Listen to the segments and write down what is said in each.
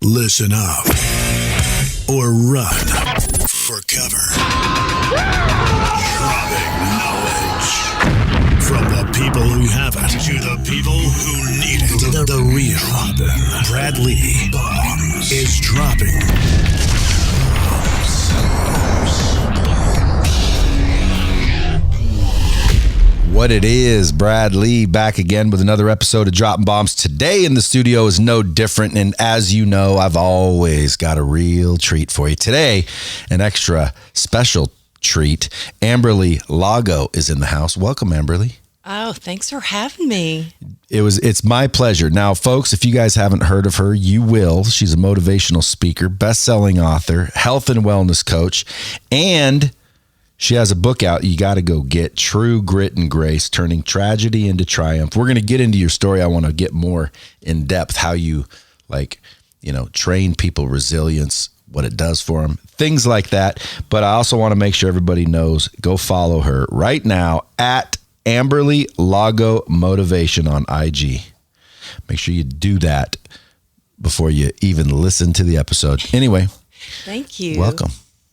Listen up or run for cover. Dropping knowledge from the people who have it to the people who need it. The real Brad Lea is dropping What it is, Brad Lea back again with another episode of Dropping Bombs. Today in the studio is no different, and as you know, I've always got a real treat for you. Today, an extra special treat. Amberly Lago is in the house. Welcome, Amberly. Oh, thanks for having me. It's my pleasure. Now, folks, if you guys haven't heard of her, you will. She's a motivational speaker, best-selling author, health and wellness coach, and she has a book out you got to go get, True Grit and Grace, Turning Tragedy into Triumph. We're going to get into your story. I want to get more in depth, how you train people, resilience, what it does for them, things like that. But I also want to make sure everybody knows, go follow her right now at Amberly Lago Motivation on IG. Make sure you do that before you even listen to the episode. Anyway. Thank you. Welcome.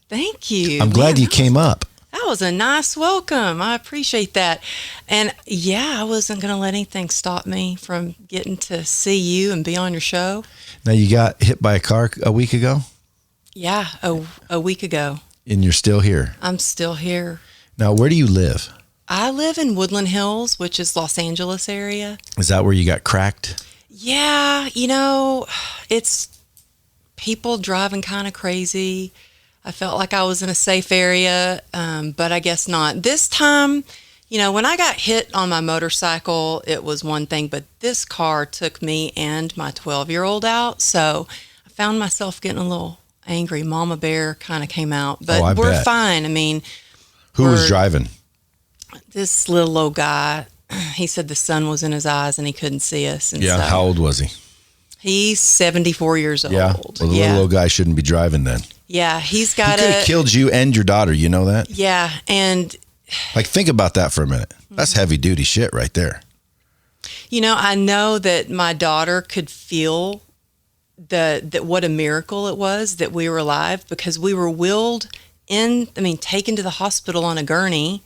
Thank you. I'm glad you came up. That was a nice welcome. I appreciate that. And yeah, I wasn't going to let anything stop me from getting to see you and be on your show. Now, you got hit by a car a week ago? Yeah, a week ago. And you're still here? I'm still here. Now, where do you live? I live in Woodland Hills, which is Los Angeles area. Is that where you got cracked? Yeah, it's people driving kind of crazy. I felt like I was in a safe area, but I guess not. This time, when I got hit on my motorcycle, it was one thing, but this car took me and my 12-year-old out. So I found myself getting a little angry. Mama Bear kind of came out, but we're fine. I mean, who was driving? This little old guy. He said the sun was in his eyes and he couldn't see us. And how old was he? He's 74 years old. Yeah, well, the little old guy shouldn't be driving then. Yeah, he could have killed you and your daughter, you know that? Yeah, and think about that for a minute. That's heavy duty shit right there. I know that my daughter could feel that what a miracle it was that we were alive, because we were taken to the hospital on a gurney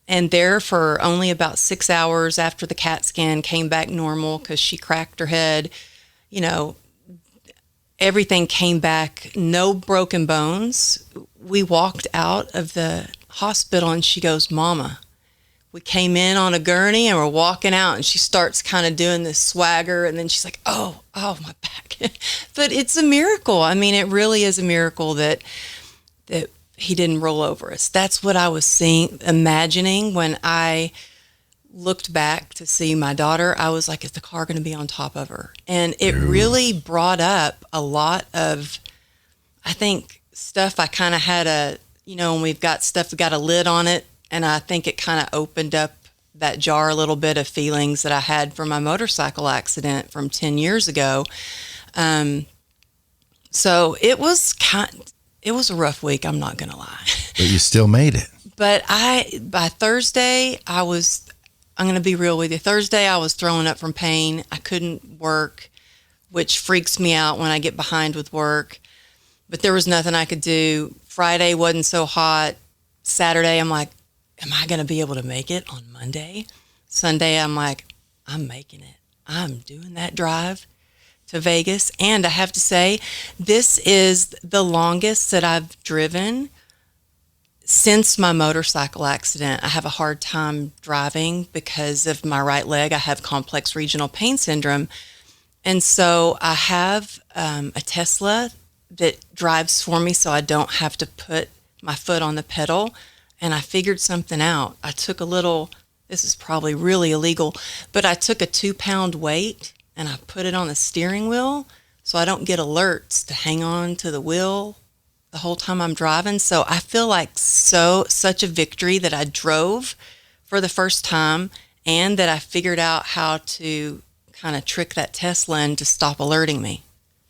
and there for only about 6 hours after the CAT scan, came back normal because she cracked her head. Everything came back, no broken bones. We walked out of the hospital and she goes, "Mama, we came in on a gurney and we're walking out," and she starts kind of doing this swagger, and then she's like, oh, my back. But it's a miracle. I mean, it really is a miracle that he didn't roll over us. That's what I was imagining when I looked back to see my daughter. I was like, is the car going to be on top of her? And it really brought up a lot of, I think, stuff I kind of had when we've got stuff, we got a lid on it. And I think it kind of opened up that jar a little bit of feelings that I had from my motorcycle accident from 10 years ago. So it was a rough week. I'm not going to lie. But you still made it. But by Thursday, I'm going to be real with you. Thursday, I was throwing up from pain. I couldn't work, which freaks me out when I get behind with work. But there was nothing I could do. Friday wasn't so hot. Saturday, I'm like, am I going to be able to make it on Monday? Sunday, I'm like, I'm making it. I'm doing that drive to Vegas. And I have to say, this is the longest that I've driven since my motorcycle accident. I have a hard time driving because of my right leg. I have complex regional pain syndrome. And so I have a Tesla that drives for me so I don't have to put my foot on the pedal. And I figured something out. I took this is probably really illegal, but I took a 2-pound weight and I put it on the steering wheel so I don't get alerts to hang on to the wheel the whole time I'm driving. So I feel like such a victory that I drove for the first time and that I figured out how to kind of trick that Tesla into stop alerting me.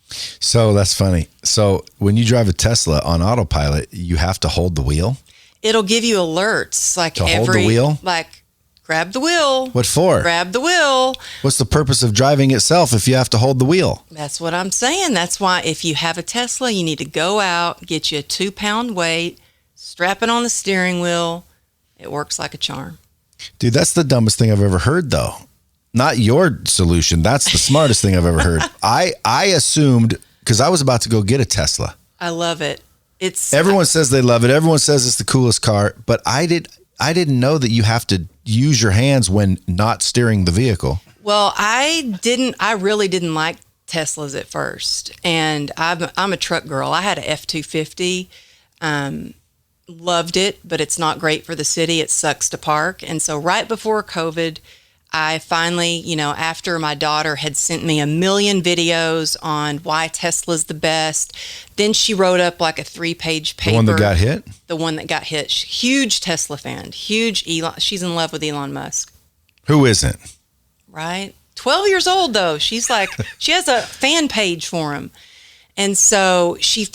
So that's funny. So when you drive a Tesla on autopilot, you have to hold the wheel? It'll give you alerts like hold the wheel? Like grab the wheel. What for? Grab the wheel. What's the purpose of driving itself if you have to hold the wheel? That's what I'm saying. That's why if you have a Tesla, you need to go out, get you a 2-pound weight, strap it on the steering wheel. It works like a charm. Dude, that's the dumbest thing I've ever heard, though. Not your solution. That's the smartest thing I've ever heard. I assumed, because I was about to go get a Tesla. I love it. Everyone says they love it. Everyone says it's the coolest car, but I didn't know that you have to use your hands when not steering the vehicle. Well, I really didn't like Teslas at first. And I'm a truck girl. I had an F-250. Loved it, but it's not great for the city. It sucks to park. And so right before COVID, I finally, after my daughter had sent me a million videos on why Tesla's the best, then she wrote up like a 3-page paper. The one that got hit? The one that got hit. Huge Tesla fan. Huge Elon. She's in love with Elon Musk. Who isn't? Right? 12 years old, though. She's like, she has a fan page for him. And so she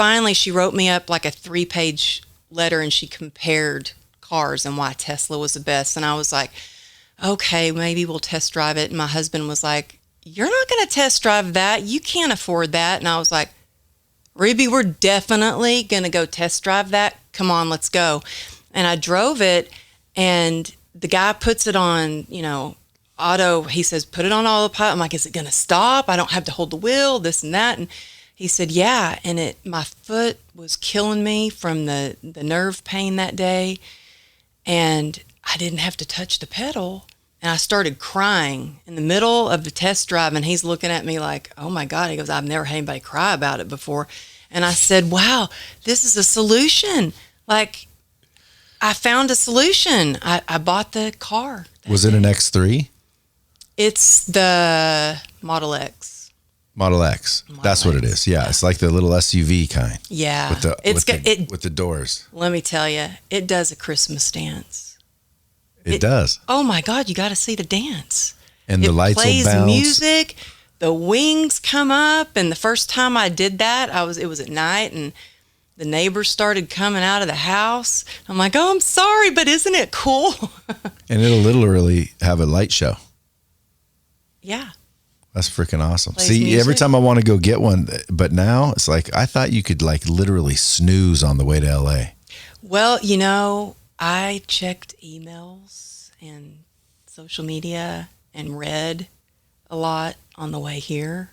wrote me up like a 3-page letter, and she compared cars and why Tesla was the best. And I was like, okay, maybe we'll test drive it. And my husband was like, you're not going to test drive that. You can't afford that. And I was like, Ruby, we're definitely going to go test drive that. Come on, let's go. And I drove it, and the guy puts it on, auto. He says, put it on autopilot. I'm like, is it going to stop? I don't have to hold the wheel, this and that. And he said, yeah. And my foot was killing me from the nerve pain that day. And I didn't have to touch the pedal. And I started crying in the middle of the test drive. And he's looking at me like, oh my God. He goes, I've never had anybody cry about it before. And I said, wow, this is a solution. Like, I found a solution. I bought the car. Was it an X3? It's the Model X. Model X. That's what it is. Yeah. It's like the little SUV kind. Yeah. With the doors. Let me tell you, it does a Christmas dance. It does. Oh my God, you got to see the dance. And the lights will bounce. It plays music, the wings come up, and the first time I did that, it was at night, and the neighbors started coming out of the house. I'm like, oh, I'm sorry, but isn't it cool? And it'll literally have a light show. Yeah. That's freaking awesome. Plays See, music. every time I want to go get one, but now it's like, I thought you could like literally snooze on the way to LA. Well, I checked emails and social media and read a lot on the way here.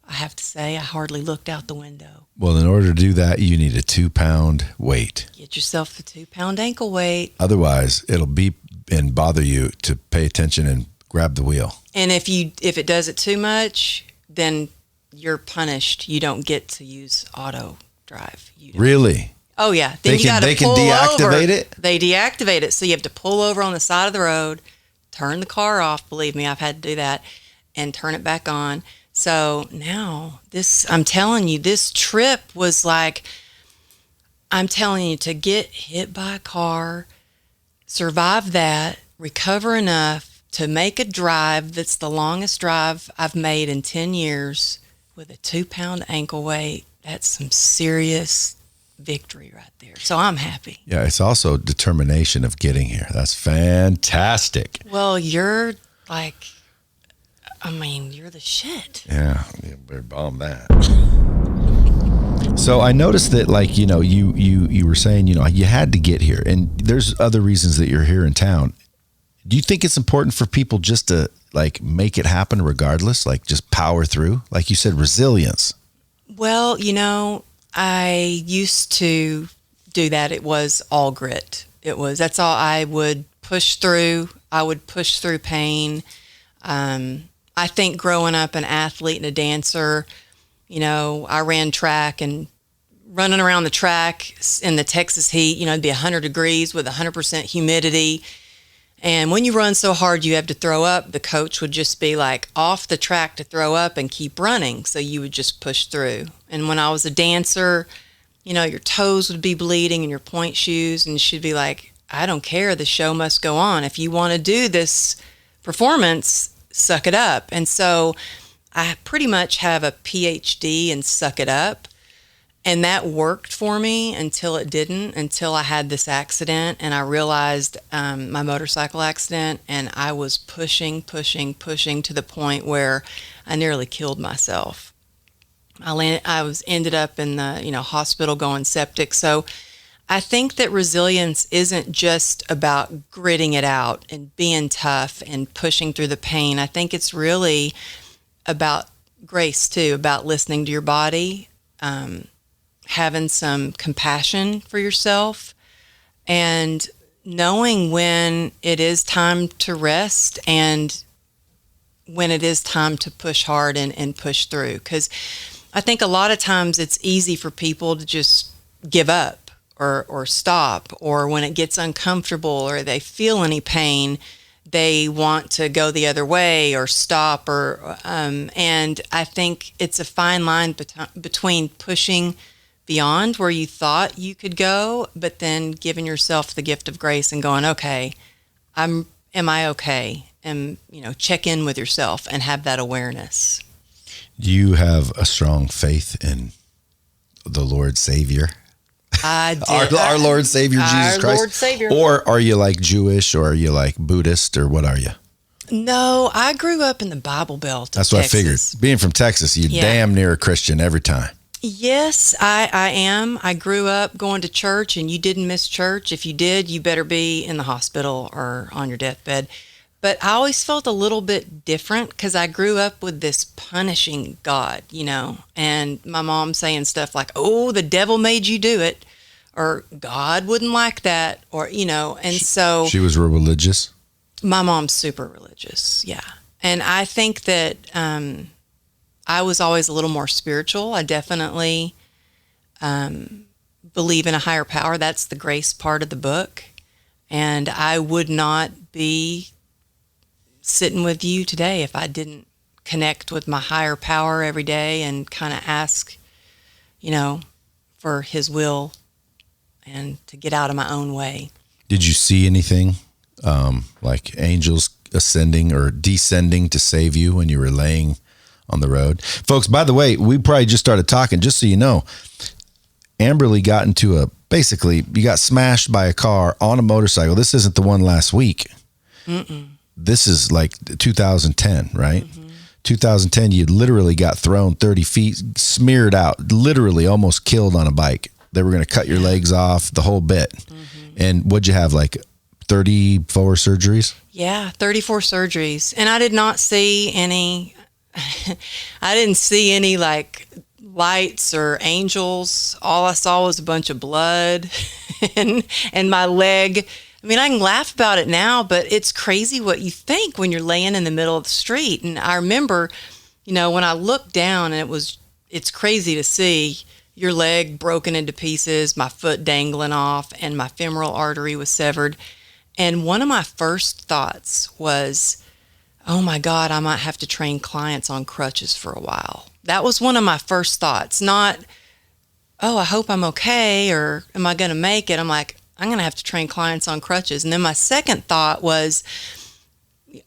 I have to say, I hardly looked out the window. Well, in order to do that, you need a 2-pound weight. Get yourself the 2-pound ankle weight. Otherwise, it'll beep and bother you to pay attention and grab the wheel. And if it does it too much, then you're punished. You don't get to use auto drive. Really? Oh yeah. Then they can deactivate it? They deactivate it. So you have to pull over on the side of the road, turn the car off. Believe me, I've had to do that, and turn it back on. So now I'm telling you, this trip was like, I'm telling you, to get hit by a car, survive that, recover enough to make a drive that's the longest drive I've made in 10 years with a 2-pound ankle weight. That's some serious victory right there. So I'm happy. Yeah, it's also determination of getting here. That's fantastic. Well, you're like, you're the shit. Yeah, you better bomb that. So I noticed that, like, you were saying, you had to get here, and there's other reasons that you're here in town. Do you think it's important for people just to like make it happen regardless, like just power through? Like you said, resilience. Well, I used to do that. It was all grit. That's all I would push through. I would push through pain. I think growing up an athlete and a dancer, I ran track, and running around the track in the Texas heat, it'd be 100 degrees with 100% humidity. And when you run so hard you have to throw up, the coach would just be like off the track to throw up and keep running. So you would just push through. And when I was a dancer, your toes would be bleeding in your point shoes, and she'd be like, I don't care. The show must go on. If you want to do this performance, suck it up. And so I pretty much have a PhD in suck it up. And that worked for me until it didn't, until I had this accident and I realized my motorcycle accident, and I was pushing to the point where I nearly killed myself. I ended up in the hospital going septic. So I think that resilience isn't just about gritting it out and being tough and pushing through the pain. I think it's really about grace too, about listening to your body, having some compassion for yourself, and knowing when it is time to rest and when it is time to push hard and push through. Because I think a lot of times it's easy for people to just give up or stop, or when it gets uncomfortable or they feel any pain, they want to go the other way or stop. And I think it's a fine line between pushing beyond where you thought you could go, but then giving yourself the gift of grace and going, okay, am I okay? And, check in with yourself and have that awareness. Do you have a strong faith in the Lord Savior? I do. Our Lord Savior, Jesus Christ? Our Lord Savior. Or are you like Jewish, or are you like Buddhist, or what are you? No, I grew up in the Bible Belt. That's what Texas. I figured. Being from Texas, you're damn near a Christian every time. Yes, I am. I grew up going to church, and you didn't miss church. If you did, you better be in the hospital or on your deathbed. But I always felt a little bit different because I grew up with this punishing God, and my mom saying stuff like, oh, the devil made you do it, or God wouldn't like that, or, and so. She was real religious? My mom's super religious, yeah. And I think that I was always a little more spiritual. I definitely believe in a higher power. That's the grace part of the book. And I would not be sitting with you today if I didn't connect with my higher power every day and kind of ask, for his will and to get out of my own way. Did you see anything like angels ascending or descending to save you when you were laying on the road? Folks, by the way, we probably just started talking, just so you know. Amberly got into basically, you got smashed by a car on a motorcycle. This isn't the one last week. Mm-mm. This is like 2010, right? Mm-hmm. 2010, you literally got thrown 30 feet, smeared out, literally almost killed on a bike. They were going to cut your legs off, the whole bit. Mm-hmm. And what'd you have, like 34 surgeries? Yeah, 34 surgeries. And I did not see any, I didn't see any like lights or angels. All I saw was a bunch of blood and my leg. I mean, I can laugh about it now, but it's crazy what you think when you're laying in the middle of the street. And I remember, when I looked down, and it's crazy to see your leg broken into pieces, my foot dangling off, and my femoral artery was severed. And one of my first thoughts was, oh my God, I might have to train clients on crutches for a while. That was one of my first thoughts, not, oh, I hope I'm okay, or am I going to make it? I'm like, I'm going to have to train clients on crutches. And then my second thought was,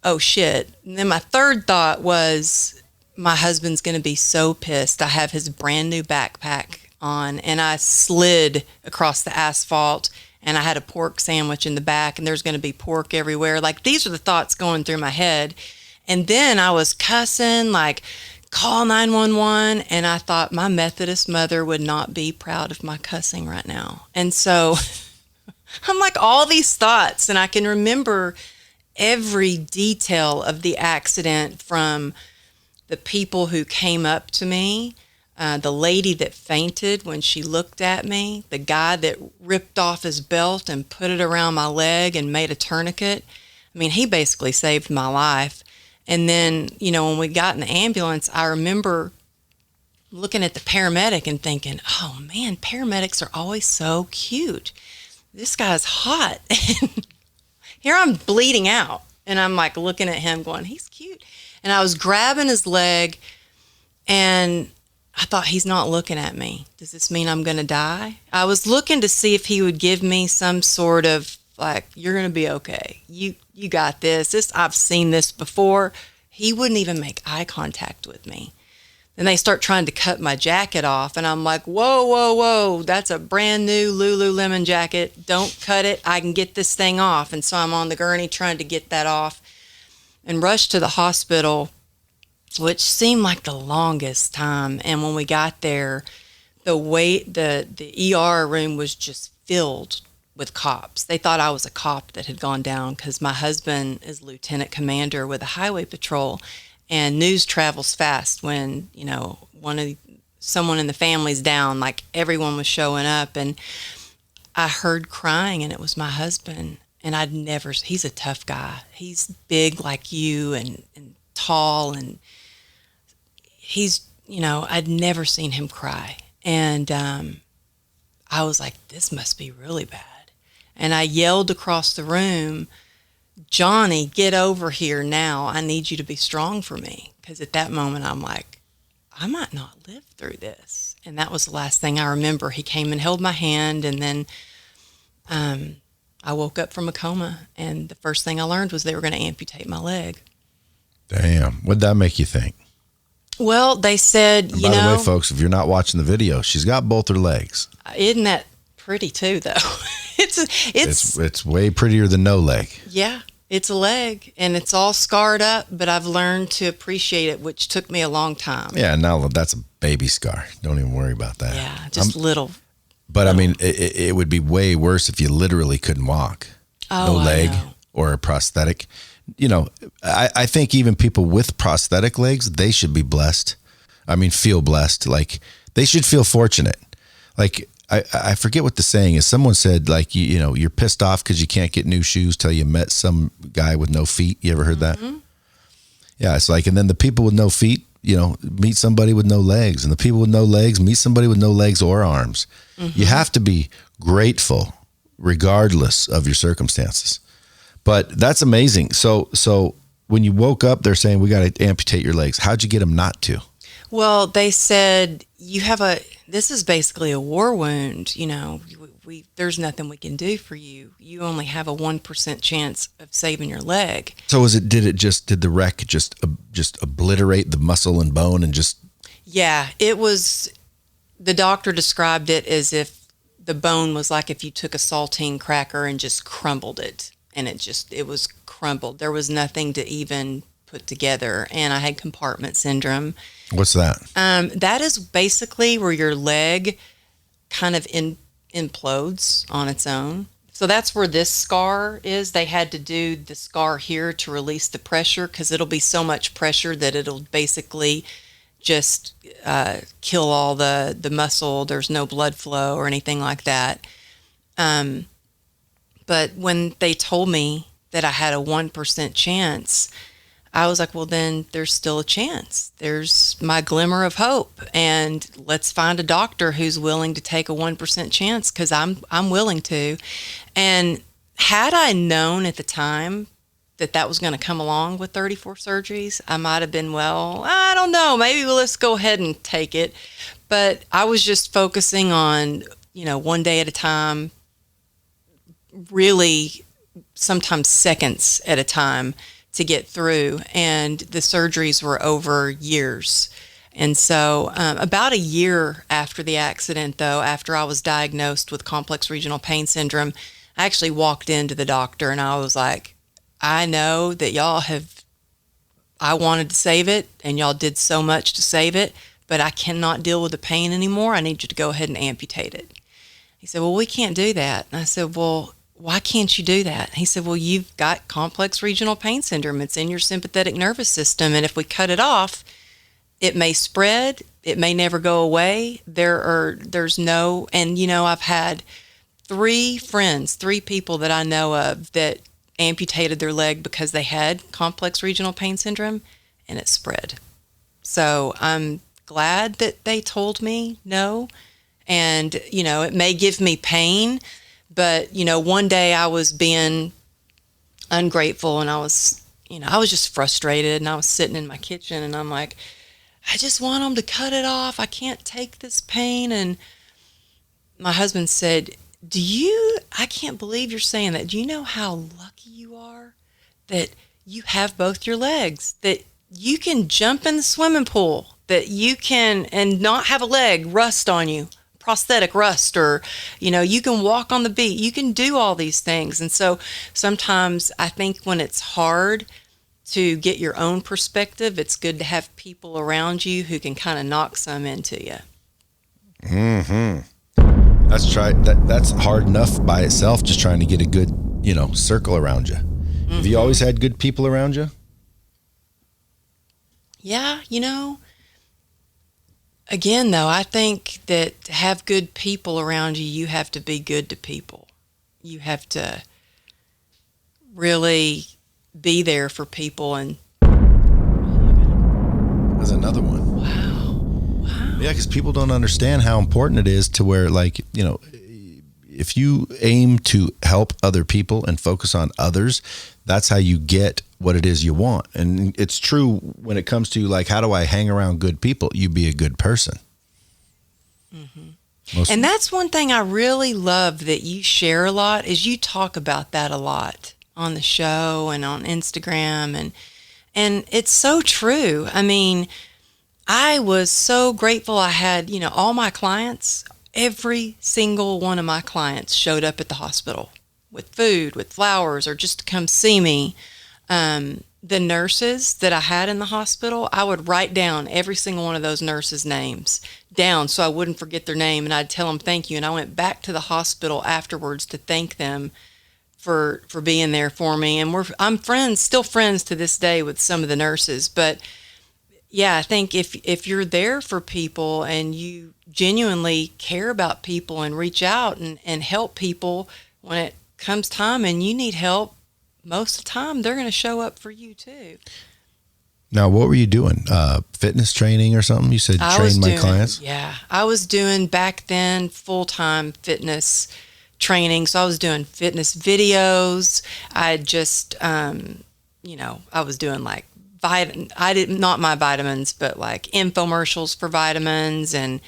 oh shit. And then my third thought was, my husband's going to be so pissed. I have his brand new backpack on, and I slid across the asphalt, and I had a pork sandwich in the back, and there's going to be pork everywhere. Like, these are the thoughts going through my head. And then I was cussing, like, call 911. And I thought my Methodist mother would not be proud of my cussing right now. And so I'm like all these thoughts, and I can remember every detail of the accident, from the people who came up to me, the lady that fainted when she looked at me, the guy that ripped off his belt and put it around my leg and made a tourniquet. I mean, he basically saved my life. And then, when we got in the ambulance, I remember looking at the paramedic and thinking, oh man, paramedics are always so cute. This guy's hot. And here I'm bleeding out, and I'm like looking at him going, he's cute. And I was grabbing his leg, and I thought, he's not looking at me. Does this mean I'm going to die? I was looking to see if he would give me some sort of like, you're going to be okay. You got this. I've seen this before. He wouldn't even make eye contact with me. And they start trying to cut my jacket off. And I'm like, whoa, whoa, whoa, that's a brand new Lululemon jacket. Don't cut it. I can get this thing off. And so I'm on the gurney trying to get that off and rushed to the hospital, which seemed like the longest time. And when we got there, the ER room was just filled with cops. They thought I was a cop that had gone down because my husband is lieutenant commander with a highway patrol. And news travels fast when, someone in the family's down, like everyone was showing up. And I heard crying, and it was my husband. And he's a tough guy. He's big like you and tall. And he's, I'd never seen him cry. And I was like, this must be really bad. And I yelled across the room, Johnny, get over here now. I need you to be strong for me. Because at that moment, I'm like, I might not live through this. And that was the last thing I remember. He came and held my hand, and then I woke up from a coma, and the first thing I learned was they were going to amputate my leg. Damn. What'd that make you think? Well, they said, By the way, folks, if you're not watching the video, she's got both her legs. Isn't that pretty too, though? It's way prettier than no leg. Yeah. It's a leg, and it's all scarred up, but I've learned to appreciate it, which took me a long time. Yeah, now that's a baby scar. Don't even worry about that. Yeah, just little. But I mean, it would be way worse if you literally couldn't walk. Oh, no leg or a prosthetic. I think even people with prosthetic legs, they should be blessed. I mean, feel blessed. Like, they should feel fortunate. Like, I forget what the saying is. Someone said, like, you're pissed off because you can't get new shoes till you met some guy with no feet. You ever heard that? Yeah, it's like, and then the people with no feet, meet somebody with no legs. And the people with no legs meet somebody with no legs or arms. You have to be grateful regardless of your circumstances. But that's amazing. So when you woke up, they're saying, we got to amputate your legs. How'd you get them not to? Well, they said, this is basically a war wound. There's nothing we can do for you. You only have a 1% chance of saving your leg. So did the wreck just obliterate the muscle and bone and just? Yeah, it was, the doctor described it as if the bone was like if you took a saltine cracker and just crumbled it. And it was crumbled. There was nothing to even put together. And I had compartment syndrome. What's that? That is basically where your leg kind of implodes on its own. So that's where this scar is. They had to do the scar here to release the pressure because it'll be so much pressure that it'll basically just kill all the muscle. There's no blood flow or anything like that. But when they told me that I had a 1% chance, I was like, well, then there's still a chance. There's my glimmer of hope. And let's find a doctor who's willing to take a 1% chance because I'm willing to. And had I known at the time that was going to come along with 34 surgeries, I might have been, well, I don't know, maybe let's go ahead and take it. But I was just focusing on, one day at a time, really sometimes seconds at a time to get through. And the surgeries were over years. And so about a year after the accident, though, after I was diagnosed with complex regional pain syndrome, I actually walked into the doctor and I was like, I know that I wanted to save it and y'all did so much to save it, but I cannot deal with the pain anymore. I need you to go ahead and amputate it. He said, well, we can't do that. And I said, well, why can't you do that? He said, well, you've got complex regional pain syndrome. It's in your sympathetic nervous system. And if we cut it off, it may spread. It may never go away. There's no, and I've had 3 people that I know of that amputated their leg because they had complex regional pain syndrome and it spread. So I'm glad that they told me no. And, it may give me pain, but, one day I was being ungrateful and I was just frustrated and I was sitting in my kitchen and I'm like, I just want them to cut it off. I can't take this pain. And my husband said, I can't believe you're saying that. Do you know how lucky you are that you have both your legs, that you can jump in the swimming pool, that you can, and not have a leg rust on you, prosthetic rust, or, you can walk on the beat. You can do all these things. And so sometimes I think when it's hard to get your own perspective, it's good to have people around you who can kind of knock some into you. Mm-hmm. That's hard enough by itself, just trying to get a good, circle around you. Mm-hmm. Have you always had good people around you? Yeah, again, though, I think that to have good people around you, you have to be good to people. You have to really be there for people. And there's another one. Wow. Yeah, because people don't understand how important it is to where, like, if you aim to help other people and focus on others, that's how you get what it is you want. And it's true when it comes to, like, how do I hang around good people? You be a good person. Mm-hmm. And that's one thing I really love that you share a lot, is you talk about that a lot on the show and on Instagram. And it's so true. I mean, I was so grateful I had, all my clients, every single one of my clients showed up at the hospital with food, with flowers, or just to come see me. The nurses that I had in the hospital, I would write down every single one of those nurses' names down so I wouldn't forget their name, and I'd tell them thank you. And I went back to the hospital afterwards to thank them for being there for me. And I'm still friends to this day with some of the nurses. But yeah, I think if you're there for people and you genuinely care about people and reach out and help people when it comes time and you need help, most of the time they're going to show up for you too. Now, what were you doing? Fitness training or something? You said train my clients? Yeah, I was doing back then full-time fitness training. So I was doing fitness videos. I just, I was doing like not my vitamins, but like infomercials for vitamins. And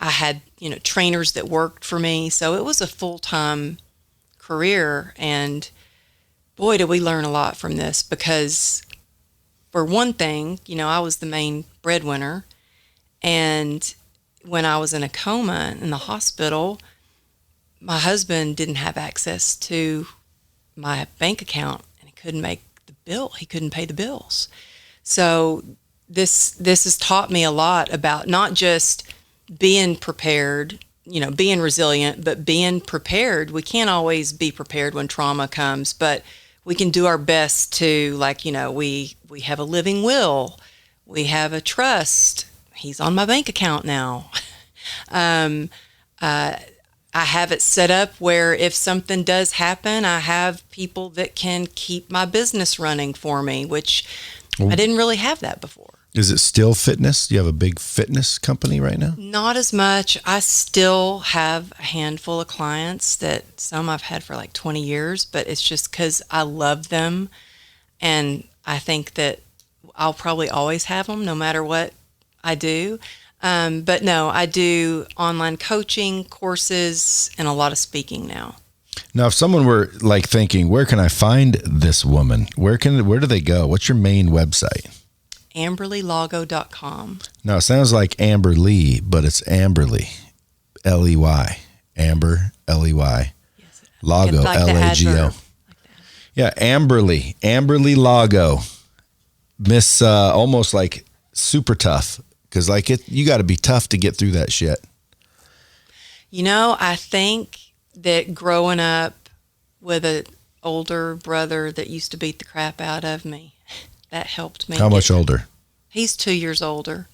I had, trainers that worked for me. So it was a full-time career. And boy, did we learn a lot from this, because for one thing, I was the main breadwinner. And when I was in a coma in the hospital, my husband didn't have access to my bank account, and he couldn't make the bill. He couldn't pay the bills. So this has taught me a lot about not just being prepared, being resilient, but being prepared. We can't always be prepared when trauma comes, but we can do our best to, we have a living will. We have a trust. He's on my bank account now. I have it set up where if something does happen, I have people that can keep my business running for me, which I didn't really have that before. Is it still fitness? Do you have a big fitness company right now? Not as much. I still have a handful of clients that some I've had for like 20 years, but it's just because I love them. And I think that I'll probably always have them no matter what I do. But no, I do online coaching, courses, and a lot of speaking now. Now, if someone were like thinking, where can I find this woman? Where do they go? What's your main website? AmberlyLago.com. Now, it sounds like Amber Lee, but it's Amberly, L-E-Y. Amber, L-E-Y. Yes, Lago, like L-A-G-O. like yeah, Amberly Lago. Miss almost like super tough, because you got to be tough to get through that shit. I think that growing up with an older brother that used to beat the crap out of me, that helped me. How much older? He's 2 years older,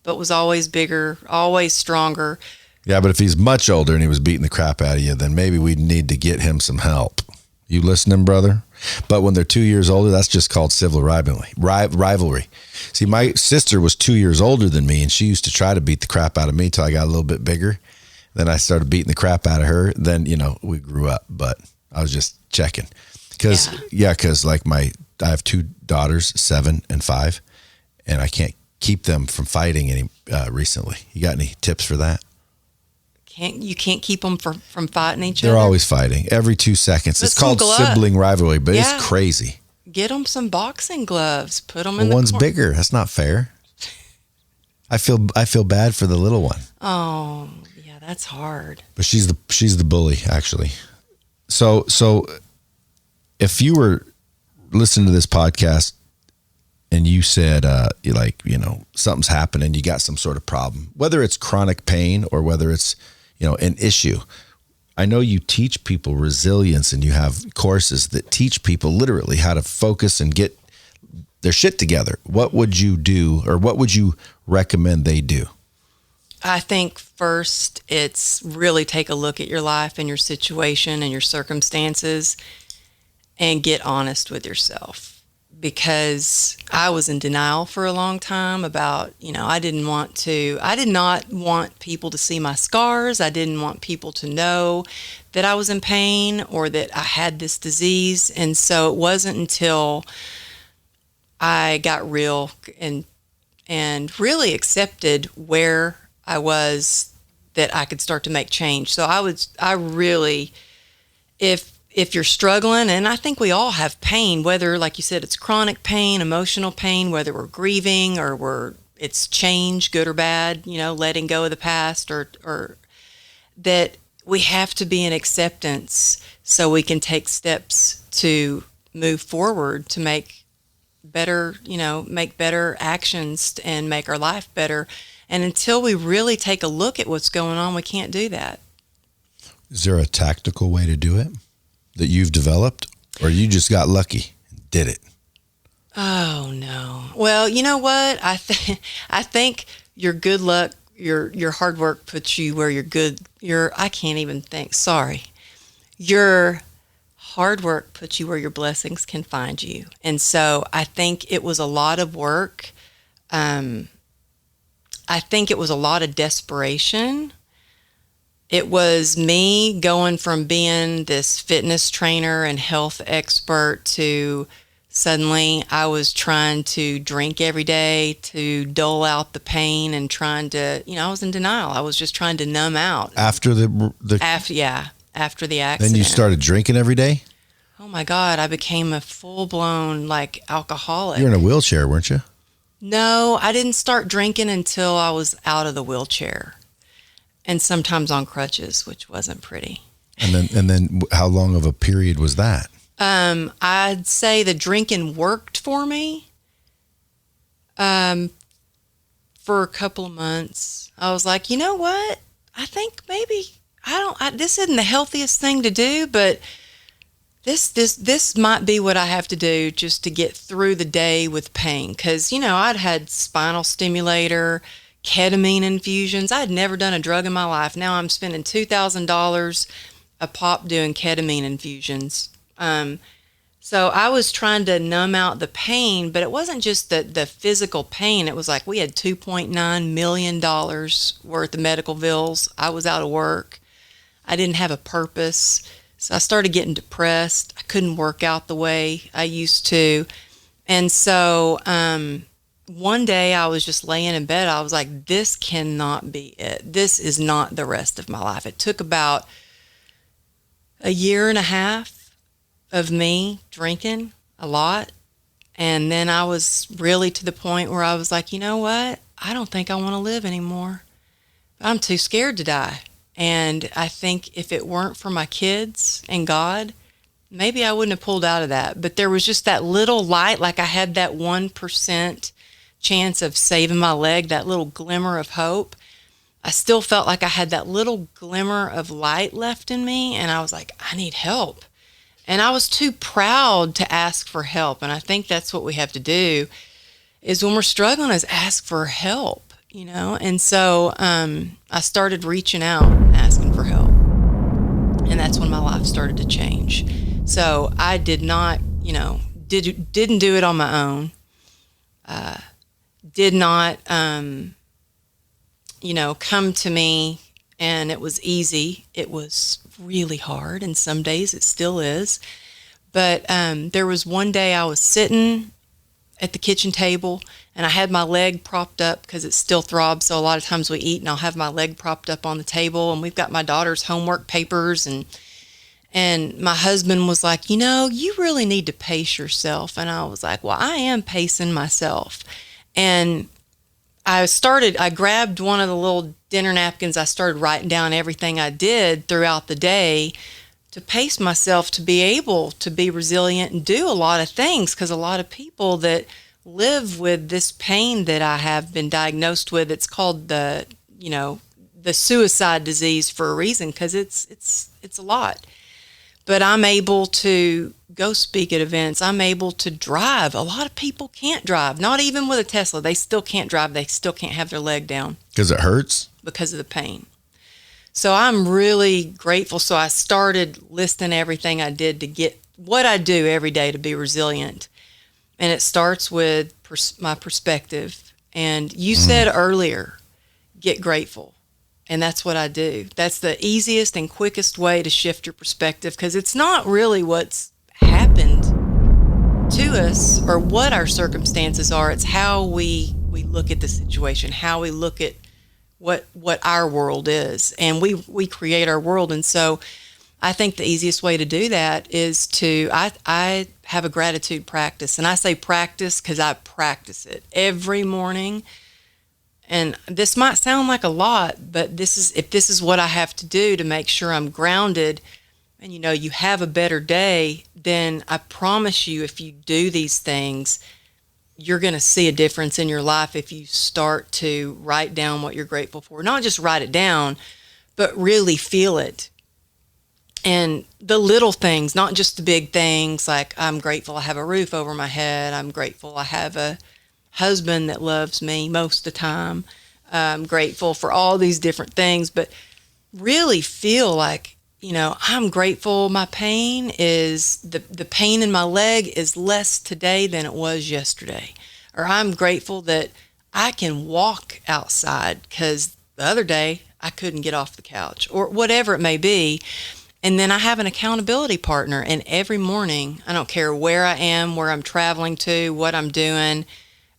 but was always bigger, always stronger. Yeah, but if he's much older and he was beating the crap out of you, then maybe we need to get him some help. You listening, brother? But when they're 2 years older, that's just called civil rivalry. See, my sister was 2 years older than me, and she used to try to beat the crap out of me till I got a little bit bigger. Then I started beating the crap out of her. Then, we grew up, but I was just checking. Because I have two daughters, 7 and 5, and I can't keep them from fighting any recently. You got any tips for that? You can't keep them from fighting each other? They're always fighting every 2 seconds. It's called sibling rivalry, but it's crazy. Get them some boxing gloves. Put them in one's bigger. That's not fair. I feel bad for the little one. Oh, yeah, that's hard. But she's the bully, actually. So if you were listening to this podcast and you said, something's happening, you got some sort of problem, whether it's chronic pain or whether it's, an issue. I know you teach people resilience and you have courses that teach people literally how to focus and get their shit together. What would you do, or what would you recommend they do? I think first it's really take a look at your life and your situation and your circumstances and get honest with yourself. Because I was in denial for a long time about, I did not want people to see my scars. I didn't want people to know that I was in pain or that I had this disease. And so it wasn't until I got real and really accepted where I was that I could start to make change. So if you're struggling, and I think we all have pain, whether, like you said, it's chronic pain, emotional pain, whether we're grieving or it's change, good or bad, letting go of the past, or that we have to be in acceptance so we can take steps to move forward to make better actions and make our life better. And until we really take a look at what's going on, we can't do that. Is there a tactical way to do it that you've developed, or you just got lucky and did it? Oh no. Well, you know what? I think your good luck, your hard work puts you where I can't even think. Sorry. Your hard work puts you where your blessings can find you. And so I think it was a lot of work. I think it was a lot of desperation. It was me going from being this fitness trainer and health expert to suddenly I was trying to drink every day to dull out the pain and trying to, I was in denial. I was just trying to numb out. After the after the accident. Then you started drinking every day? Oh my God, I became a full-blown alcoholic. You're in a wheelchair, weren't you? No, I didn't start drinking until I was out of the wheelchair. And sometimes on crutches, which wasn't pretty. And then how long of a period was that? I'd say the drinking worked for me for a couple of months. I was like, you know what? I think maybe this isn't the healthiest thing to do, but this might be what I have to do just to get through the day with pain. Because, I'd had spinal stimulator, ketamine infusions. I had never done a drug in my life. Now I'm spending $2,000 a pop doing ketamine infusions. So I was trying to numb out the pain, but it wasn't just the physical pain. It was like we had $2.9 million worth of medical bills. I was out of work. I didn't have a purpose. So I started getting depressed. I couldn't work out the way I used to. And so, one day I was just laying in bed. I was like, this cannot be it. This is not the rest of my life. It took about a year and a half of me drinking a lot. And then I was really to the point where I was like, you know what? I don't think I want to live anymore. I'm too scared to die. And I think if it weren't for my kids and God, maybe I wouldn't have pulled out of that. But there was just that little light, like I had that 1% chance of saving my leg, that little glimmer of hope. I still felt like I had that little glimmer of light left in me, and I was like, I need help. And I was too proud to ask for help. And I think that's what we have to do is when we're struggling is ask for help, And so I started reaching out and asking for help. And that's when my life started to change. So I did not, didn't do it on my own. Did not, come to me and it was easy. It was really hard, and some days it still is. But there was one day I was sitting at the kitchen table and I had my leg propped up because it still throbs. So a lot of times we eat and I'll have my leg propped up on the table, and we've got my daughter's homework papers, and my husband was like, you really need to pace yourself. And I was like, well, I am pacing myself. And I grabbed one of the little dinner napkins. I started writing down everything I did throughout the day to pace myself to be able to be resilient and do a lot of things, because a lot of people that live with this pain that I have been diagnosed with, it's called the suicide disease for a reason, because it's a lot. But I'm able to go speak at events. I'm able to drive. A lot of people can't drive, not even with a Tesla. They still can't drive. They still can't have their leg down. Because it hurts? Because of the pain. So I'm really grateful. So I started listing everything I did to get what I do every day to be resilient. And it starts with my perspective. And you said earlier, get grateful. And that's what I do. That's the easiest and quickest way to shift your perspective, because it's not really what's happened to us or what our circumstances are. It's how we look at the situation, how we look at what our world is. And we create our world. And so I think the easiest way to do that is I have a gratitude practice. And I say practice because I practice it every morning. And this might sound like a lot, but if this is what I have to do to make sure I'm grounded and, you have a better day, then I promise you, if you do these things, you're going to see a difference in your life if you start to write down what you're grateful for. Not just write it down, but really feel it. And the little things, not just the big things, like I'm grateful I have a roof over my head. I'm grateful I have a husband that loves me most of the time. I'm grateful for all these different things, but really feel like, I'm grateful my pain is, the pain in my leg is less today than it was yesterday. Or I'm grateful that I can walk outside because the other day I couldn't get off the couch, or whatever it may be. And then I have an accountability partner, and every morning, I don't care where I am, where I'm traveling to, what I'm doing,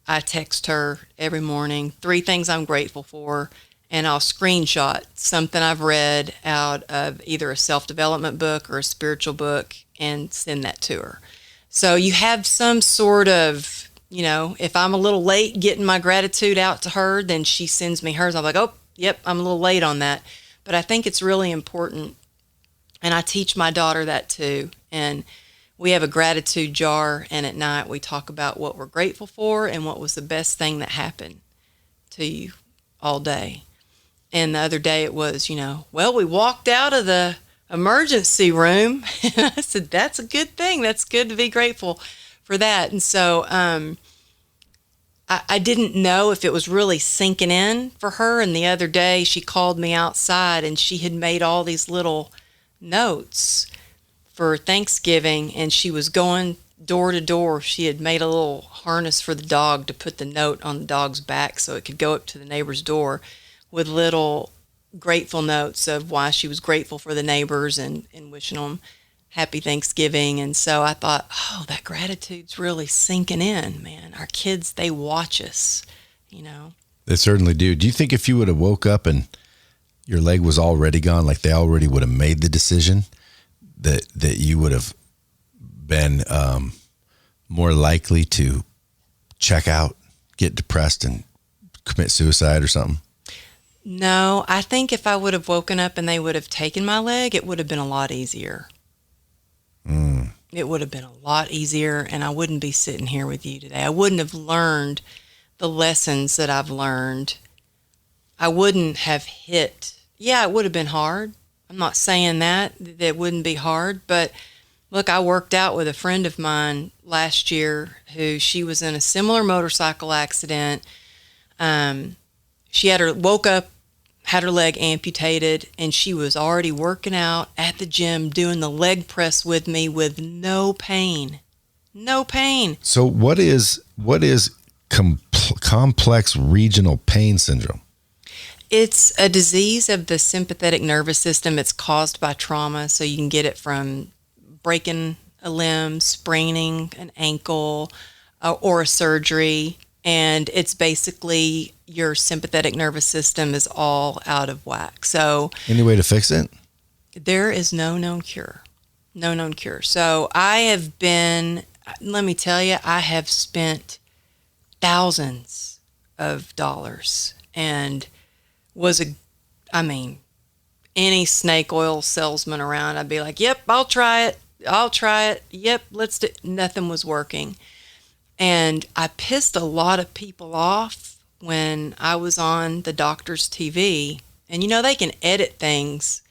I text her every morning, 3 things I'm grateful for, and I'll screenshot something I've read out of either a self-development book or a spiritual book and send that to her. So you have some sort of, if I'm a little late getting my gratitude out to her, then she sends me hers. I'm like, oh, yep, I'm a little late on that. But I think it's really important, and I teach my daughter that too. And we have a gratitude jar, and at night we talk about what we're grateful for and what was the best thing that happened to you all day. And the other day it was, we walked out of the emergency room. And I said, that's a good thing. That's good to be grateful for that. And so I didn't know if it was really sinking in for her. And the other day she called me outside, and she had made all these little notes for Thanksgiving, and she was going door to door. She had made a little harness for the dog to put the note on the dog's back so it could go up to the neighbor's door with little grateful notes of why she was grateful for the neighbors and wishing them happy Thanksgiving. And so I thought, oh, that gratitude's really sinking in, man. Our kids, they watch us, They certainly do. Do you think if you would have woke up and your leg was already gone, like they already would have made the decision, that you would have been more likely to check out, get depressed, and commit suicide or something? No, I think if I would have woken up and they would have taken my leg, it would have been a lot easier. It would have been a lot easier, and I wouldn't be sitting here with you today. I wouldn't have learned the lessons that I've learned. I wouldn't have hit. Yeah, it would have been hard. I'm not saying that it wouldn't be hard, but look, I worked out with a friend of mine last year she was in a similar motorcycle accident. She woke up, had her leg amputated, and she was already working out at the gym doing the leg press with me with no pain. No pain. So what is complex regional pain syndrome? It's a disease of the sympathetic nervous system. It's caused by trauma, so you can get it from breaking a limb, spraining an ankle, or a surgery. And it's basically your sympathetic nervous system is all out of whack. So, any way to fix it? There is no known cure. No known cure. So let me tell you, I have spent thousands of dollars and any snake oil salesman around, I'd be like, yep, I'll try it. Yep, let's do. Nothing was working. And I pissed a lot of people off when I was on the doctor's TV. And they can edit things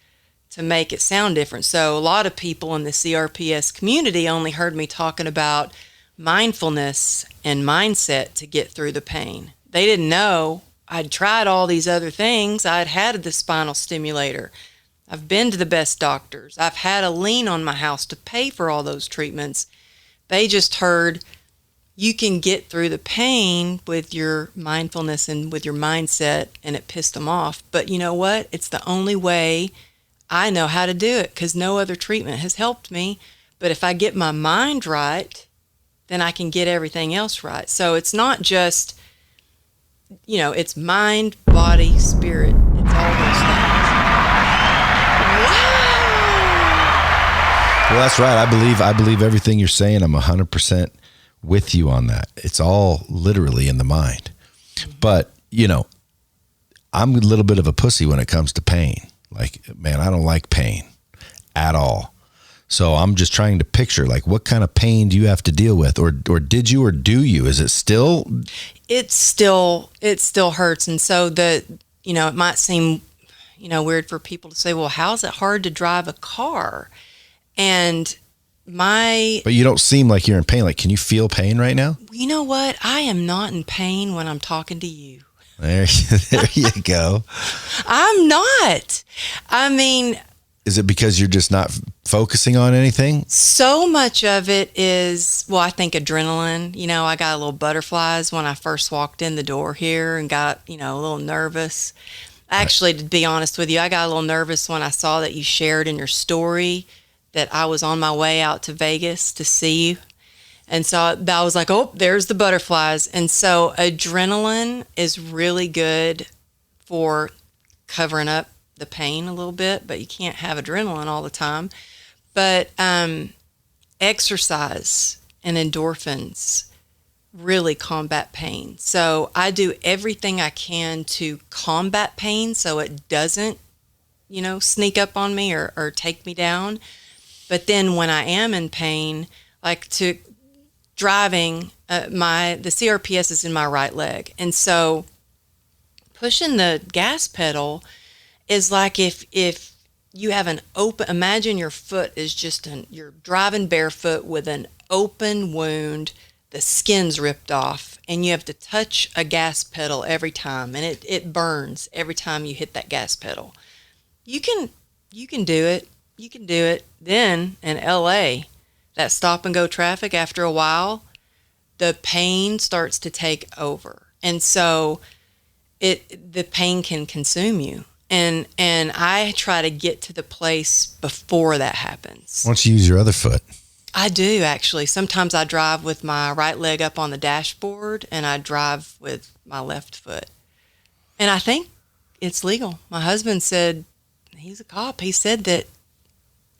to make it sound different. So a lot of people in the CRPS community only heard me talking about mindfulness and mindset to get through the pain. They didn't know I'd tried all these other things. I'd had the spinal stimulator. I've been to the best doctors. I've had a lien on my house to pay for all those treatments. They just heard you can get through the pain with your mindfulness and with your mindset, and it pissed them off. But you know what? It's the only way I know how to do it, because no other treatment has helped me. But if I get my mind right, then I can get everything else right. So it's not just, it's mind, body, spirit. It's all those things. Wow. Well, that's right. I believe everything you're saying. I'm 100% with you on that. It's all literally in the mind. But, I'm a little bit of a pussy when it comes to pain. Like, man, I don't like pain at all. So I'm just trying to picture, like, what kind of pain do you have to deal with? Or did you, or do you? Is it still? It still hurts. And so it might seem, weird for people to say, well, how is it hard to drive a car? And but you don't seem like you're in pain. Like, can you feel pain right now? You know what? I am not in pain when I'm talking to you. There you go. I'm not. Is it because you're just not focusing on anything? So much of it is, I think adrenaline. I got a little butterflies when I first walked in the door here and got, a little nervous. Actually, to be honest with you, I got a little nervous when I saw that you shared in your story that I was on my way out to Vegas to see you. And so I was like, oh, there's the butterflies. And so adrenaline is really good for covering up the pain a little bit, but you can't have adrenaline all the time. But exercise and endorphins really combat pain. So I do everything I can to combat pain so it doesn't, sneak up on me or take me down. But then when I am in pain, like driving, the CRPS is in my right leg. And so pushing the gas pedal is like if you have imagine your foot is you're driving barefoot with an open wound, the skin's ripped off, and you have to touch a gas pedal every time, and it burns every time you hit that gas pedal. You can do it. You can do it. Then in LA, that stop and go traffic, after a while, the pain starts to take over. And so the pain can consume you. And I try to get to the place before that happens. Why don't you use your other foot? I do, actually. Sometimes I drive with my right leg up on the dashboard, and I drive with my left foot. And I think it's legal. My husband said, he's a cop. He said that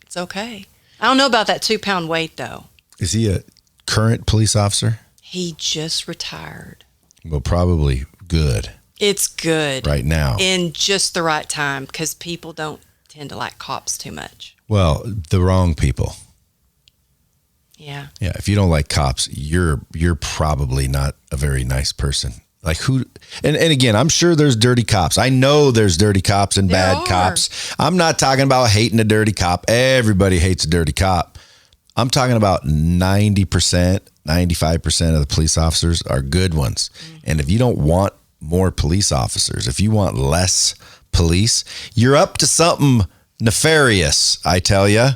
it's okay. I don't know about that 2-pound weight, though. Is he a current police officer? He just retired. Well, probably good. It's good. Right now. In just the right time, because people don't tend to like cops too much. Well, the wrong people. Yeah. Yeah. If you don't like cops, you're probably not a very nice person. Like who? And again, I'm sure there's dirty cops. I know there's dirty cops and bad cops. I'm not talking about hating a dirty cop. Everybody hates a dirty cop. I'm talking about 90%, 95% of the police officers are good ones. Mm-hmm. And if you don't want more police officers, if you want less police, you're up to something nefarious, I tell you.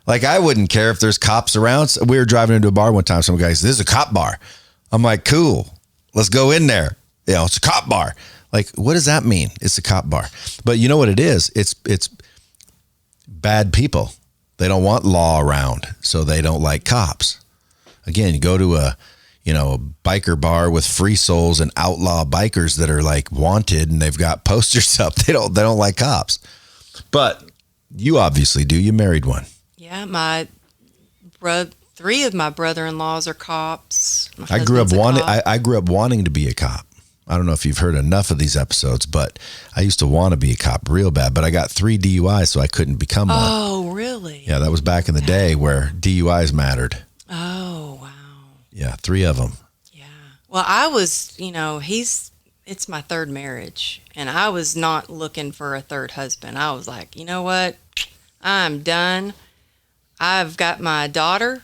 Like, I wouldn't care if there's cops around. We were driving into a bar one time. Some guy says, this is a cop bar. I'm like, cool. Let's go in there. It's a cop bar. Like, what does that mean? It's a cop bar. But you know what it is? It's bad people. They don't want law around, so they don't like cops. Again, you go to a biker bar with free souls and outlaw bikers that are like wanted, and they've got posters up. They don't like cops. But you obviously do. You married one. Yeah, 3 of my brother-in-laws are cops. I grew up wanting to be a cop. I don't know if you've heard enough of these episodes, but I used to want to be a cop real bad, but I got 3 DUIs, so I couldn't become one. Oh, really? Yeah, that was back in the day where DUIs mattered. Oh, wow. Yeah, 3 of them. Yeah. Well, I was, it's my 3rd marriage, and I was not looking for a 3rd husband. I was like, you know what? I'm done. I've got my daughter.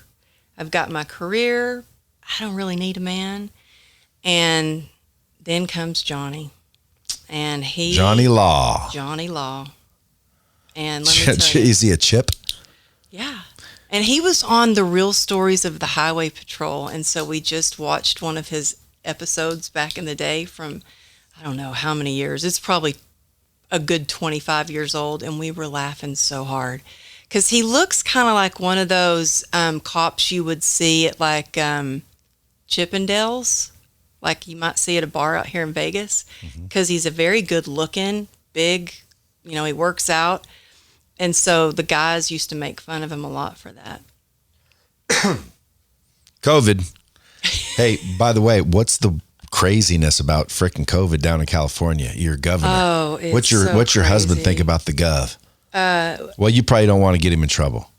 I've got my career. I don't really need a man. And then comes Johnny. And Johnny Law. And let me tell you. Is he a chip? Yeah. And he was on the Real Stories of the Highway Patrol. And so we just watched one of his episodes back in the day from, I don't know how many years. It's probably a good 25 years old. And we were laughing so hard. Because he looks kind of like one of those cops you would see at like Chippendales. Like you might see at a bar out here in Vegas. Because he's a very good looking, big, he works out. And so the guys used to make fun of him a lot for that. COVID. Hey, by the way, what's the craziness about frickin' COVID down in California? Your governor. Oh, it's what's your husband crazy. think about the gov? Well, you probably don't want to get him in trouble.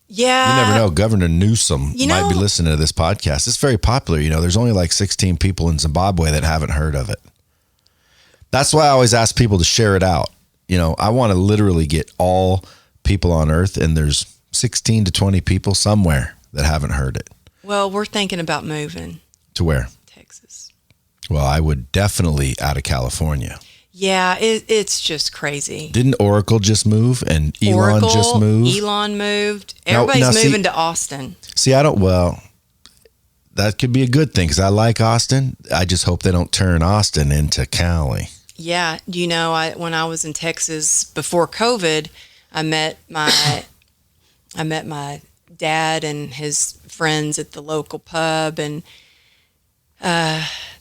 Yeah. You never know. Governor Newsom might be listening to this podcast. It's very popular. There's only like 16 people in Zimbabwe that haven't heard of it. That's why I always ask people to share it out. I want to literally get all people on earth, and there's 16 to 20 people somewhere that haven't heard it. Well, we're thinking about moving. To where? Texas. Well, I would definitely out of California. Yeah, it's just crazy. Didn't Oracle just move and Elon just moved? Elon moved. Everybody's moving to Austin. See, that could be a good thing because I like Austin. I just hope they don't turn Austin into Cali. Yeah. When I was in Texas before COVID, I met my dad and his friends at the local pub, and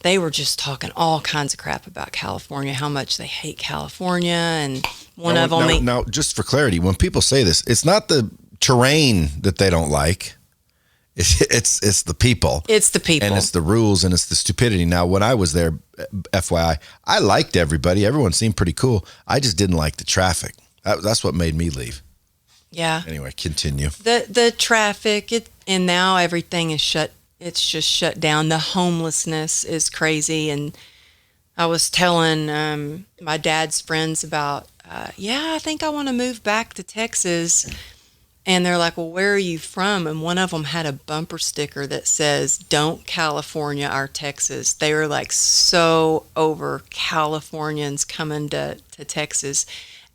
they were just talking all kinds of crap about California, how much they hate California. And one of them... Now, just for clarity, when people say this, it's not the terrain that they don't like. It's the people. It's the people. And it's the rules and it's the stupidity. Now, when I was there, FYI, I liked everybody. Everyone seemed pretty cool. I just didn't like the traffic. That's what made me leave. Yeah. Anyway, continue. The traffic, and now everything is shut. It's just shut down. The homelessness is crazy. And I was telling my dad's friends about, I think I want to move back to Texas. And they're like, well, where are you from? And one of them had a bumper sticker that says, don't California our Texas. They were like so over Californians coming to Texas.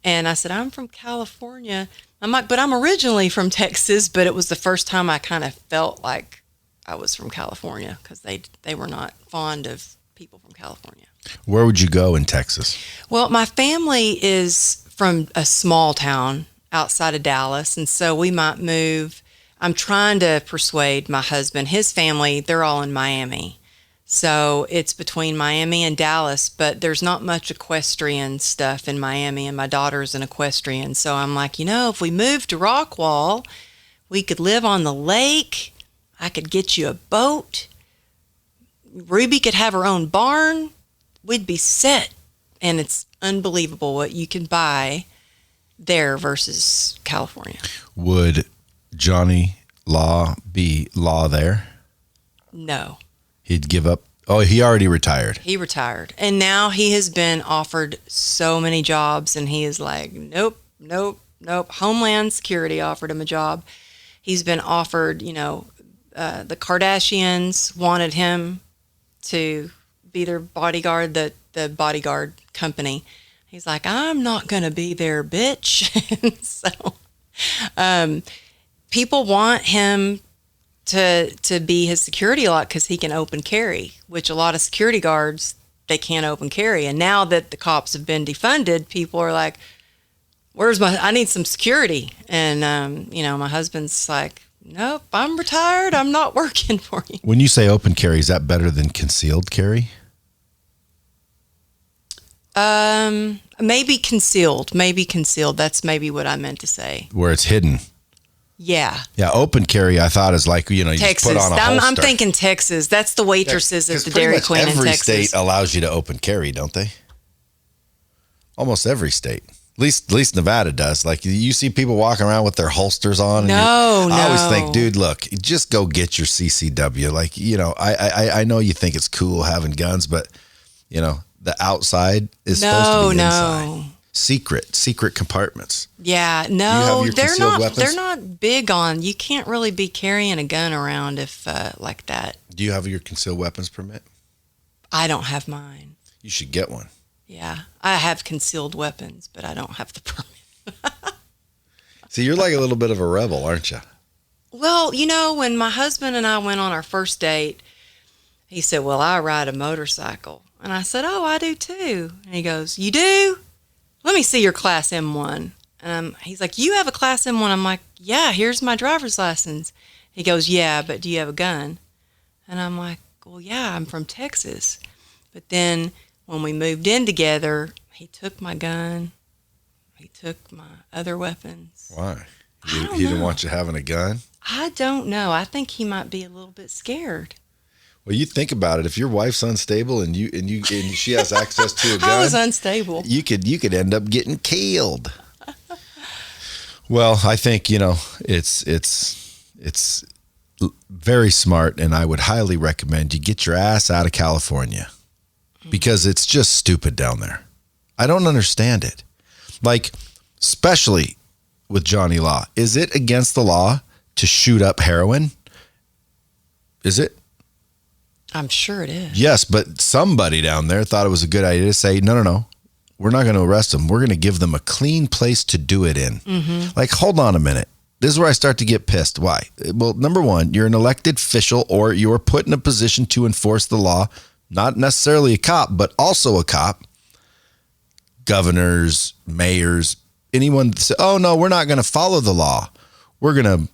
And I said, I'm from California. I'm like, but I'm originally from Texas. But it was the first time I kind of felt like I was from California because they were not fond of people from California. Where would you go in Texas? Well, my family is from a small town outside of Dallas, and so we might move. I'm trying to persuade my husband. His family, they're all in Miami. So it's between Miami and Dallas, but there's not much equestrian stuff in Miami, and my daughter's an equestrian. So I'm like, if we moved to Rockwall, we could live on the lake. I could get you a boat. Ruby could have her own barn. We'd be set. And it's unbelievable what you can buy there versus California. Would Johnny Law be law there? No. He'd give up. Oh, he already retired. He retired. And now he has been offered so many jobs, and he is like, nope. Homeland Security offered him a job. He's been offered, the Kardashians wanted him to be their bodyguard, the bodyguard company. He's like, I'm not going to be their bitch. So people want him to be his security a lot because he can open carry, which a lot of security guards, they can't open carry. And now that the cops have been defunded, people are like, I need some security. And, my husband's like, nope, I'm retired. I'm not working for you. When you say open carry, is that better than concealed carry? Maybe concealed. That's maybe what I meant to say. Where it's hidden. Yeah. Yeah, open carry, I thought, is like, you know, you Texas. just put on a holster. I'm thinking Texas. That's the waitresses at the pretty Dairy much Queen in every Texas. state allows you to open carry, don't they? Almost every state. At least Nevada does. Like, you see people walking around with their holsters on. And I always think, dude, look, just go get your CCW. Like, you know, I know you think it's cool having guns, but, you know, the outside is supposed to be inside. Secret compartments. Yeah, no, they're not big on. You can't really be carrying a gun around if like that. Do you have your concealed weapons permit? I don't have mine. You should get one. Yeah, I have concealed weapons, but I don't have the permit. See, you're like a little bit of a rebel, aren't you? Well, you know, when my husband and I went on our first date, he said, well, I ride a motorcycle. And I said, oh, I do too. And he goes, you do? Let me see your Class M1. He's like, you have a Class M1? I'm like, yeah, here's my driver's license. He goes, yeah, but do you have a gun? And I'm like, well, yeah, I'm from Texas. But then when we moved in together, he took my gun. He took my other weapons. Why? He didn't want you having a gun? I don't know. I think he might be a little bit scared. Well, you think about it. If your wife's unstable and she has access to a gun, I was unstable. You could end up getting killed. Well, I think, you know, it's very smart, and I would highly recommend you get your ass out of California because it's just stupid down there. I don't understand it. Like, especially with Johnny Law. Is it against the law to shoot up heroin? Is it? I'm sure it is. Yes, but somebody down there thought it was a good idea to say, no. We're not going to arrest them. We're going to give them a clean place to do it in. Mm-hmm. Like, hold on a minute. This is where I start to get pissed. Why? Well, number one, you're an elected official, or you're put in a position to enforce the law. Not necessarily a cop, but also a cop. Governors, mayors, anyone say, oh, no, we're not going to follow the law. We're going to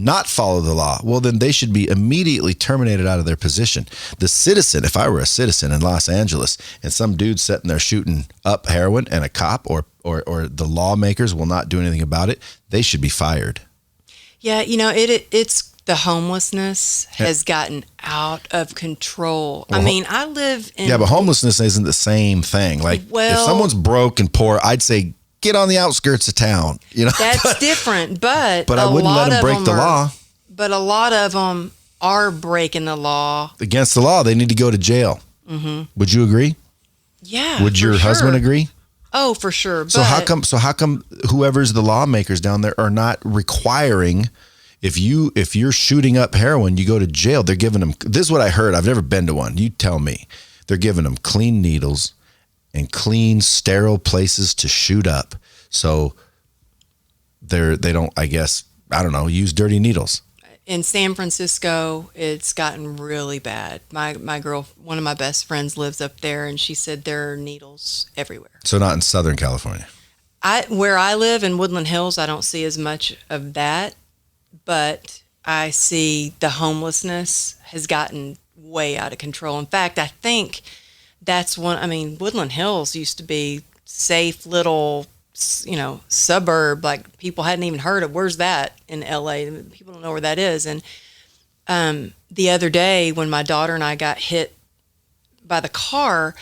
not follow the law. Well, then they should be immediately terminated out of their position. The citizen, if I were a citizen in Los Angeles and some dude sitting there shooting up heroin and a cop or the lawmakers will not do anything about it, they should be fired. Yeah, you know, it's the homelessness has gotten out of control. Well, I mean, I live in... Yeah, but homelessness isn't the same thing. Like, if someone's broke and poor, I'd say, get on the outskirts of town. You know, that's different. But I wouldn't let them break the law. But a lot of them are breaking the law. Against the law, they need to go to jail. Mm-hmm. Would you agree? Yeah. Would your husband agree? Oh, for sure. But so how come whoever's the lawmakers down there are not requiring, if you're shooting up heroin, you go to jail? They're giving them. This is what I heard. I've never been to one. You tell me. They're giving them clean needles and clean, sterile places to shoot up. So they don't, I guess, I don't know, use dirty needles. In San Francisco, it's gotten really bad. My girl, one of my best friends lives up there, and she said there are needles everywhere. So not in Southern California? Where I live in Woodland Hills, I don't see as much of that, but I see the homelessness has gotten way out of control. In fact, I think that's Woodland Hills used to be safe little, you know, suburb. Like, people hadn't even heard of, where's that in LA? People don't know where that is. And the other day when my daughter and I got hit by the car,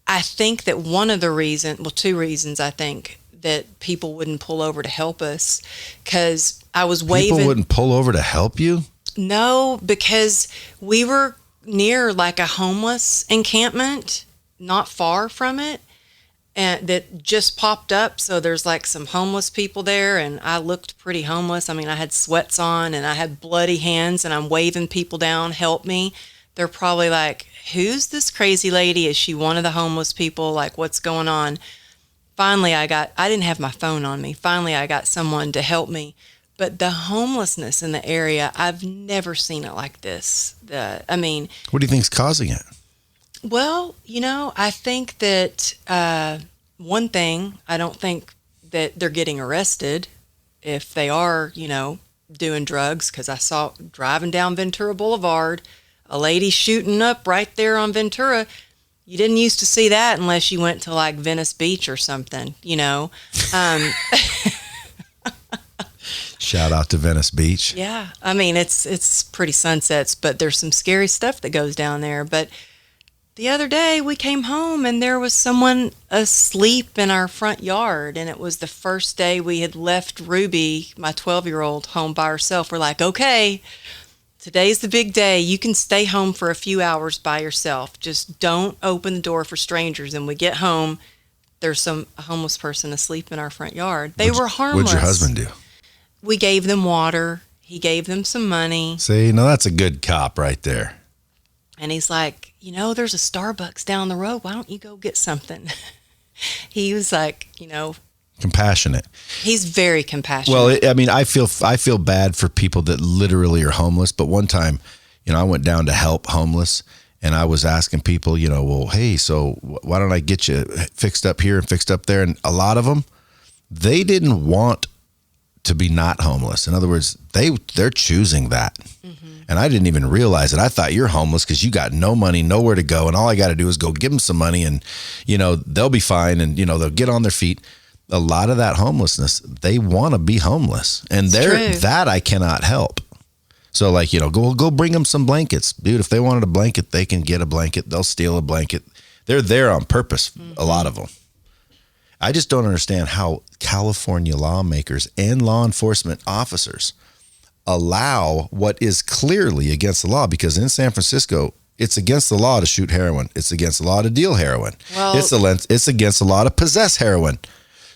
I think that two reasons I think that people wouldn't pull over to help us, because I was waving. People wouldn't pull over to help you? No, because we were near like a homeless encampment, not far from it, and that just popped up. So there's like some homeless people there, and I looked pretty homeless. I mean, I had sweats on and I had bloody hands, and I'm waving people down, help me. They're probably like, who's this crazy lady? Is she one of the homeless people? Like, what's going on? Finally, I didn't have my phone on me. Finally, I got someone to help me. But the homelessness in the area, I've never seen it like this. What do you think's causing it? Well, you know, I think that one thing, I don't think that they're getting arrested if they are, you know, doing drugs, because I saw driving down Ventura Boulevard, a lady shooting up right there on Ventura. You didn't used to see that unless you went to like Venice Beach or something, you know. Shout out to Venice Beach. Yeah. I mean, it's pretty sunsets, but there's some scary stuff that goes down there. But the other day we came home and there was someone asleep in our front yard. And it was the first day we had left Ruby, my 12-year-old, home by herself. We're like, okay, today's the big day. You can stay home for a few hours by yourself. Just don't open the door for strangers. And we get home, there's a homeless person asleep in our front yard. They were harmless. What'd your husband do? We gave them water. He gave them some money. See, no, that's a good cop right there. And he's like, there's a Starbucks down the road. Why don't you go get something? He was like, compassionate. He's very compassionate. Well, I feel bad for people that literally are homeless. But one time, I went down to help homeless, and I was asking people, well, hey, so why don't I get you fixed up here and fixed up there? And a lot of them, they didn't want to be not homeless. In other words, they're choosing that. Mm-hmm. And I didn't even realize it. I thought you're homeless because you got no money, nowhere to go. And all I got to do is go give them some money and, they'll be fine. And, they'll get on their feet. A lot of that homelessness, they want to be homeless. And that I cannot help. So go bring them some blankets. Dude, if they wanted a blanket, they can get a blanket. They'll steal a blanket. They're there on purpose, a lot of them. I just don't understand how California lawmakers and law enforcement officers allow what is clearly against the law, because in San Francisco, it's against the law to shoot heroin. It's against the law to deal heroin. Well, it's against the law to possess heroin.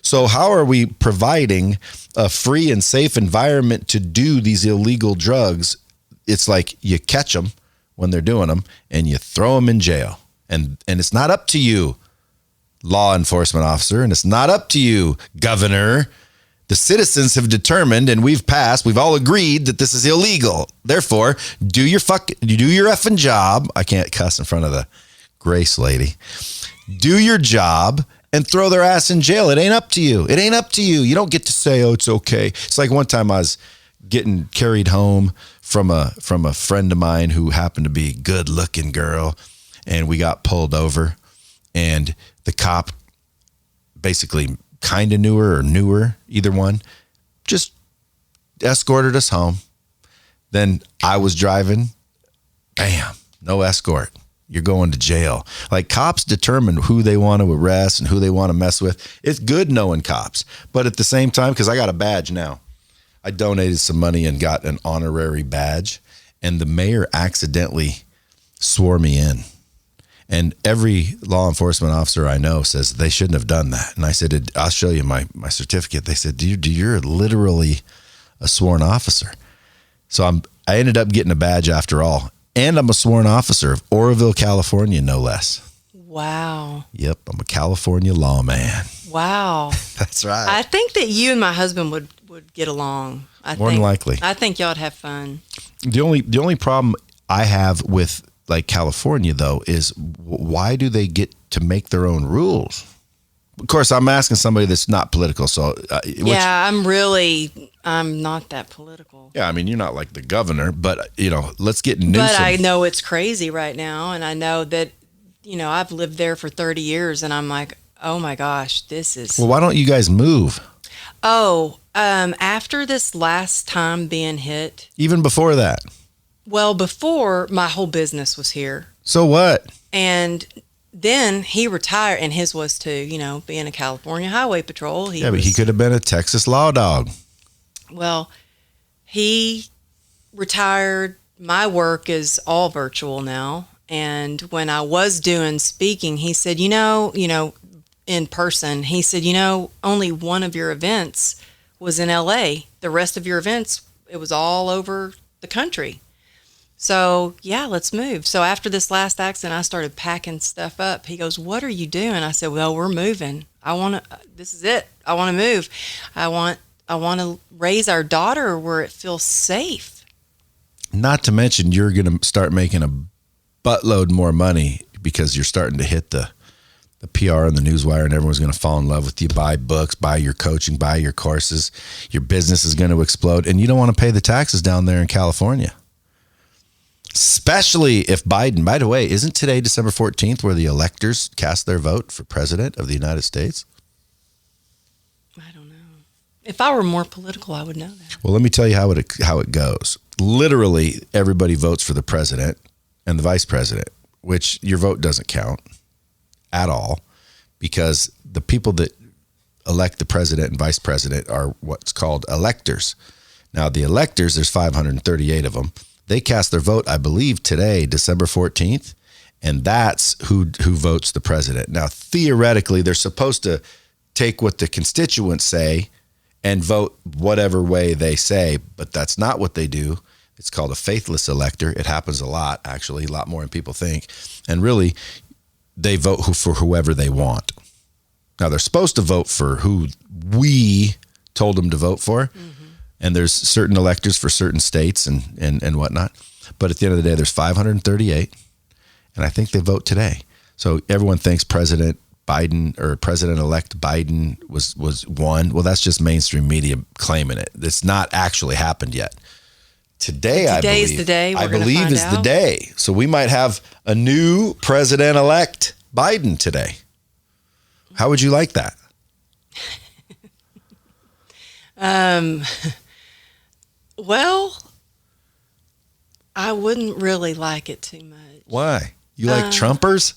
So how are we providing a free and safe environment to do these illegal drugs? It's like you catch them when they're doing them and you throw them in jail. And it's not up to you, law enforcement officer, and it's not up to you, governor. The citizens have determined, and we've all agreed that this is illegal. Therefore, do your effing job. I can't cuss in front of the Grace lady. Do your job and throw their ass in jail. It ain't up to you. It ain't up to you. You don't get to say, oh, it's okay. It's like one time I was getting carried home from a friend of mine who happened to be a good looking girl, and we got pulled over, and the cop basically kind of knew her or knew her, either one, just escorted us home. Then I was driving, bam, no escort. You're going to jail. Like, cops determine who they want to arrest and who they want to mess with. It's good knowing cops. But at the same time, because I got a badge now, I donated some money and got an honorary badge, and the mayor accidentally swore me in. And every law enforcement officer I know says they shouldn't have done that. And I said, I'll show you my certificate. They said, dude, you're literally a sworn officer. So I ended up getting a badge after all. And I'm a sworn officer of Oroville, California, no less. Wow. Yep, I'm a California lawman. Wow. That's right. I think that you and my husband would get along. More than likely. I think y'all'd have fun. The only problem I have with like California, though, is why do they get to make their own rules? Of course, I'm asking somebody that's not political. So I'm not that political. Yeah, I mean, you're not like the governor, but let's get Newsom. But I know it's crazy right now, and I know that I've lived there for 30 years, and I'm like, oh my gosh, this is. Well, why don't you guys move? Oh, after this last time being hit. Even before that. Well, before, my whole business was here. So what? And then he retired, and his was to, be in a California Highway Patrol. But he could have been a Texas law dog. Well, he retired. My work is all virtual now. And when I was doing speaking, he said, in person, he said, only one of your events was in LA. The rest of your events, it was all over the country. So, yeah, let's move. So after this last accident, I started packing stuff up. He goes, what are you doing? I said, well, we're moving. This is it. I want to move. I want to raise our daughter where it feels safe. Not to mention, you're going to start making a buttload more money because you're starting to hit the PR and the newswire, and everyone's going to fall in love with you, buy books, buy your coaching, buy your courses. Your business is going to explode, and you don't want to pay the taxes down there in California. Especially if Biden, by the way, isn't today December 14th where the electors cast their vote for president of the United States? I don't know. If I were more political, I would know that. Well, let me tell you how it goes. Literally, everybody votes for the president and the vice president, which your vote doesn't count at all because the people that elect the president and vice president are what's called electors. Now, the electors, there's 538 of them. They cast their vote, I believe, today, December 14th, and that's who votes the president. Now, theoretically, they're supposed to take what the constituents say and vote whatever way they say, but that's not what they do. It's called a faithless elector. It happens a lot, actually, a lot more than people think. And really, they vote for whoever they want. Now, they're supposed to vote for who we told them to vote for. Mm-hmm. And there's certain electors for certain states and whatnot. But at the end of the day, there's 538. And I think they vote today. So everyone thinks President Biden or President-elect Biden was won. Well, that's just mainstream media claiming it. It's not actually happened yet. Today is the day. I believe is the day. So we might have a new President-elect Biden today. How would you like that? Well, I wouldn't really like it too much. Why? You like Trumpers?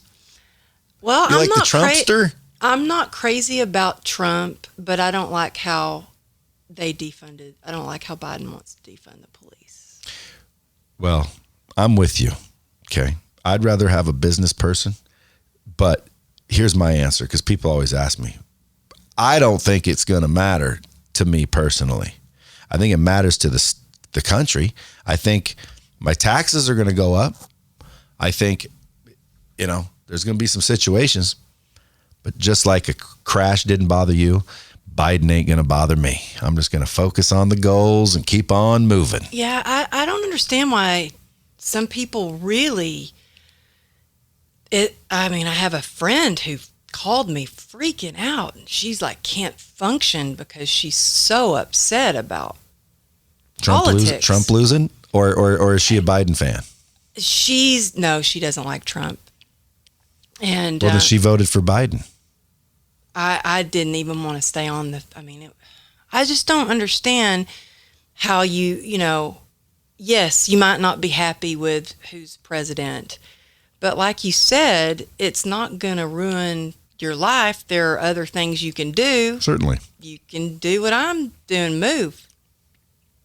Well, you like the Trumpster? I'm not crazy about Trump, but I don't like how they defunded. I don't like how Biden wants to defund the police. Well, I'm with you. Okay. I'd rather have a business person, but here's my answer because people always ask me. I don't think it's going to matter to me personally. I think it matters to the country. I think my taxes are going to go up. I think, there's going to be some situations, but just like a crash didn't bother you, Biden ain't going to bother me. I'm just going to focus on the goals and keep on moving. Yeah, I don't understand why some people really, I have a friend who called me freaking out and she's like can't function because she's so upset about politics. Trump losing or is she a Biden fan? She doesn't like Trump. And well, then she voted for Biden. I didn't even want to stay on I just don't understand how yes, you might not be happy with who's president, but like you said, it's not going to ruin your life. There are other things you can do. Certainly. You can do what I'm doing, move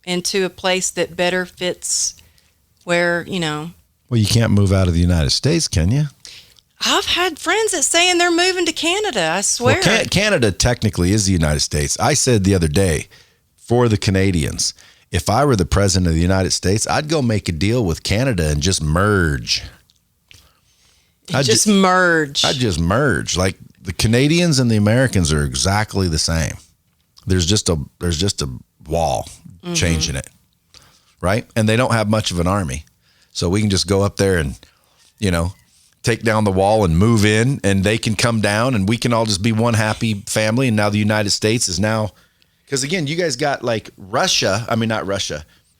into a place that better fits where, Well, you can't move out of the United States, can you? I've had friends that saying they're moving to Canada. I swear. Well, Canada technically is the United States. I said the other day for the Canadians, if I were the president of the United States, I'd go make a deal with Canada and just merge. I'd just merge. Like the Canadians and the Americans are exactly the same. There's just a wall changing it, right? And they don't have much of an army, so we can just go up there and take down the wall and move in, and they can come down, and we can all just be one happy family. And now the United States is now, because again, you guys got like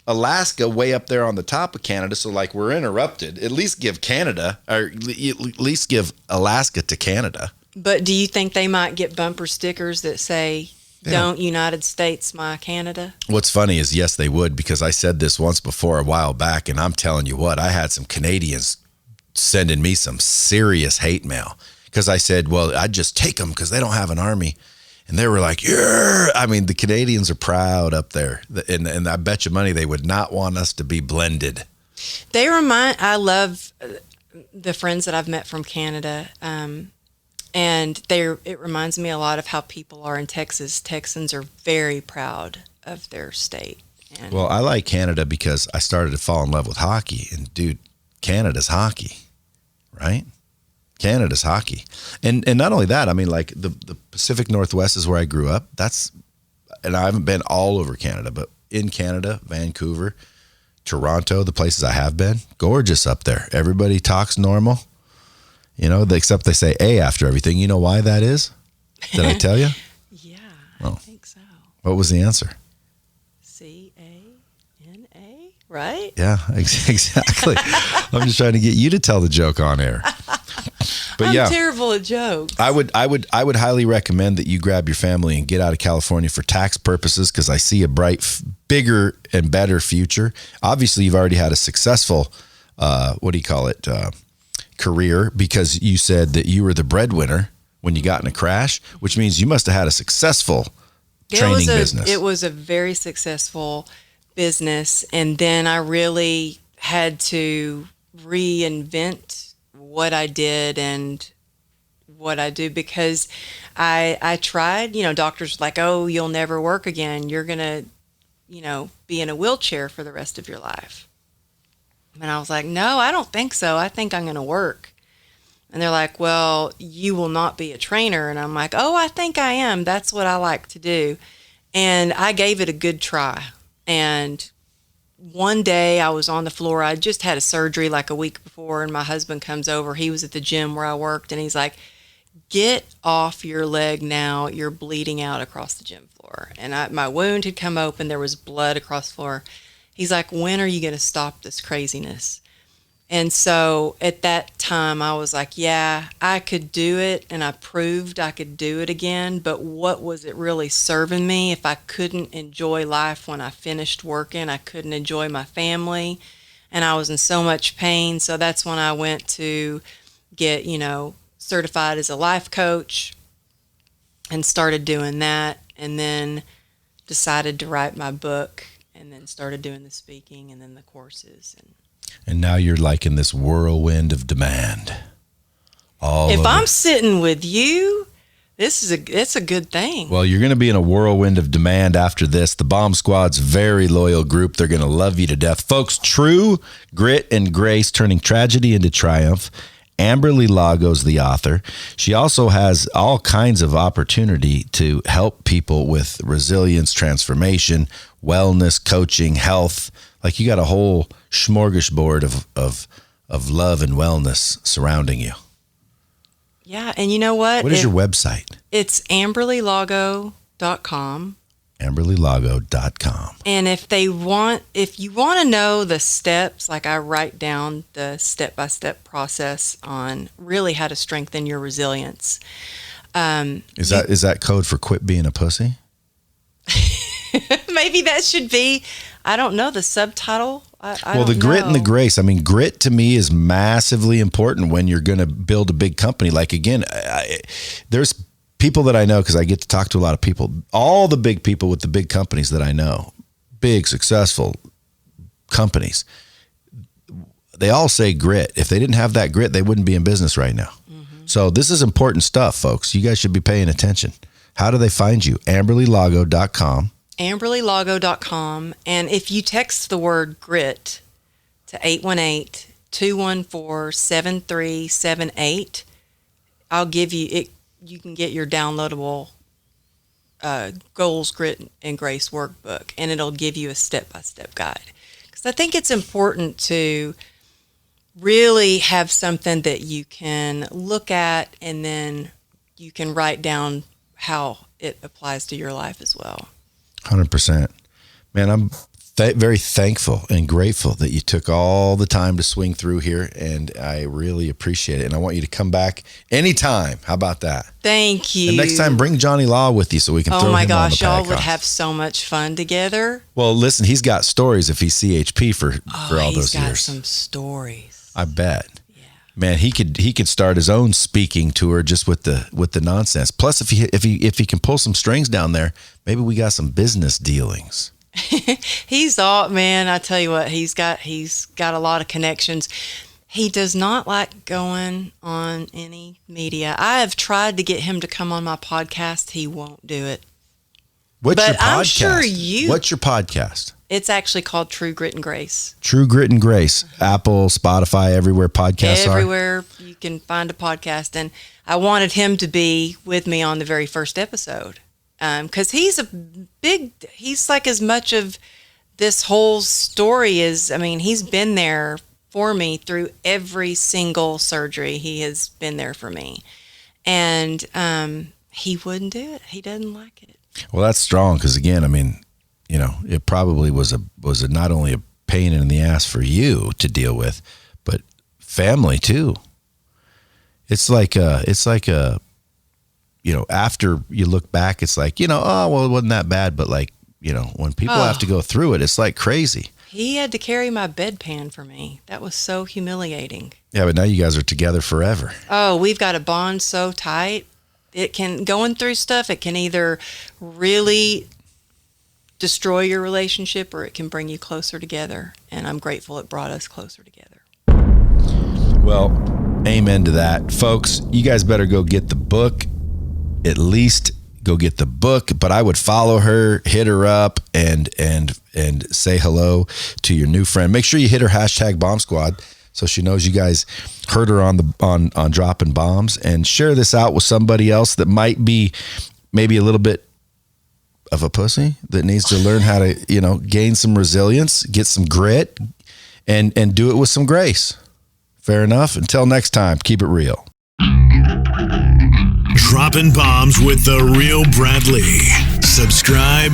Alaska way up there on the top of Canada. So like we're interrupted. At least give Canada, or at least give Alaska to Canada. But do you think they might get bumper stickers that say, "Don't United States my Canada"? What's funny is yes, they would, because I said this once before a while back, and I'm telling you what, I had some Canadians sending me some serious hate mail because I said, well, I'd just take them because they don't have an army. And they were like, yeah. The Canadians are proud up there. And I bet you money they would not want us to be blended. I love the friends that I've met from Canada. And it reminds me a lot of how people are in Texas. Texans are very proud of their state. Well, I like Canada because I started to fall in love with hockey. And dude, Canada's hockey, right? Canada's hockey. And not only that, like the Pacific Northwest is where I grew up. And I haven't been all over Canada, but in Canada, Vancouver, Toronto, the places I have been, gorgeous up there. Everybody talks normal, except they say A after everything. You know why that is? Did I tell you? Yeah, I think so. What was the answer? Right? Yeah, exactly. I'm just trying to get you to tell the joke on air. But I'm yeah, terrible at jokes. I would highly recommend that you grab your family and get out of California for tax purposes, because I see a bright, bigger and better future. Obviously, you've already had a successful, career, because you said that you were the breadwinner when you got in a crash, which means you must have had a successful training business. It was a very successful business, and then I really had to reinvent what I did and what I do, because I tried, doctors were like, oh, you'll never work again. You're going to, be in a wheelchair for the rest of your life. And I was like, no, I don't think so. I think I'm going to work. And they're like, well, you will not be a trainer. And I'm like, oh, I think I am. That's what I like to do. And I gave it a good try. And one day I was on the floor. I just had a surgery like a week before, and my husband comes over. He was at the gym where I worked, and he's like, get off your leg now. You're bleeding out across the gym floor. And my wound had come open. There was blood across the floor. He's like, when are you going to stop this craziness? And so at that time, I was like, yeah, I could do it, and I proved I could do it again. But what was it really serving me if I couldn't enjoy life when I finished working? I couldn't enjoy my family, and I was in so much pain. So that's when I went to get, certified as a life coach and started doing that, and then decided to write my book, and then started doing the speaking and then the courses. And now you're like in this whirlwind of demand. If I'm sitting with you, it's a good thing. Well, you're going to be in a whirlwind of demand after this. The Bomb Squad's very loyal group. They're going to love you to death. Folks, true grit and grace, turning tragedy into triumph. Amberly Lago's the author. She also has all kinds of opportunity to help people with resilience, transformation, wellness, coaching, health. Like, you got a whole smorgasbord of love and wellness surrounding you. Yeah, and you know what? What is your website? It's amberlylago.com. amberlylago.com. And if you want to know the steps, like I write down the step-by-step process on really how to strengthen your resilience. Is that code for quit being a pussy? Maybe that should be, I don't know, the subtitle. Well, the grit and the grace. I mean, grit to me is massively important when you're going to build a big company. Like, again, there's people that I know, because I get to talk to a lot of people, all the big people with the big companies that I know, big, successful companies, they all say grit. If they didn't have that grit, they wouldn't be in business right now. Mm-hmm. So this is important stuff, folks. You guys should be paying attention. How do they find you? amberlylago.com. amberlylago.com. And if you text the word grit to 818-214-7378, I'll give you it. You can get your downloadable Goals, Grit, and Grace workbook, and it'll give you a step-by-step guide. Because I think it's important to really have something that you can look at, and then you can write down how it applies to your life as well. 100%. Man, I'm very thankful and grateful that you took all the time to swing through here, and I really appreciate it. And I want you to come back anytime. How about that? Thank you. And next time, bring Johnny Law with you so we can throw him on the podcast. Oh my gosh, y'all would have so much fun together. Well, listen, he's got stories if he's CHP for all those years. He's got some stories. I bet. Man, he could start his own speaking tour just with the nonsense. Plus, if he can pull some strings down there, maybe we got some business dealings. He's all, man, I tell you what, he's got a lot of connections. He does not like going on any media. I have tried to get him to come on my podcast. He won't do it. What's your podcast? I'm sure What's your podcast? It's actually called True Grit and Grace. True Grit and Grace. Apple, Spotify, everywhere podcasts are. Everywhere you can find a podcast. And I wanted him to be with me on the very first episode. Because he's like as much of this whole story as, he's been there for me through every single surgery. He has been there for me. And he wouldn't do it. He doesn't like it. Well, that's strong because, again, it probably was not only a pain in the ass for you to deal with, but family too. it's like a, you know, after you look back, it's like, you know, oh, well, it wasn't that bad. But like, you know, when people have to go through it, it's like crazy. He had to carry my bedpan for me. That was so humiliating. Yeah, but now you guys are together forever. Oh, we've got a bond so tight. It can, going through stuff, it can either really destroy your relationship or it can bring you closer together. And I'm grateful it brought us closer together. Well, amen to that. Folks, you guys better go get the book. At least go get the book. But I would follow her, hit her up, and say hello to your new friend. Make sure you hit her hashtag Bomb Squad so she knows you guys heard her on dropping bombs, and share this out with somebody else that might be maybe a little bit of a pussy that needs to learn how to, you know, gain some resilience, get some grit, and do it with some grace. Fair enough. Until next time, keep it real. Dropping bombs with the real Brad Lea. Subscribe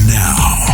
now.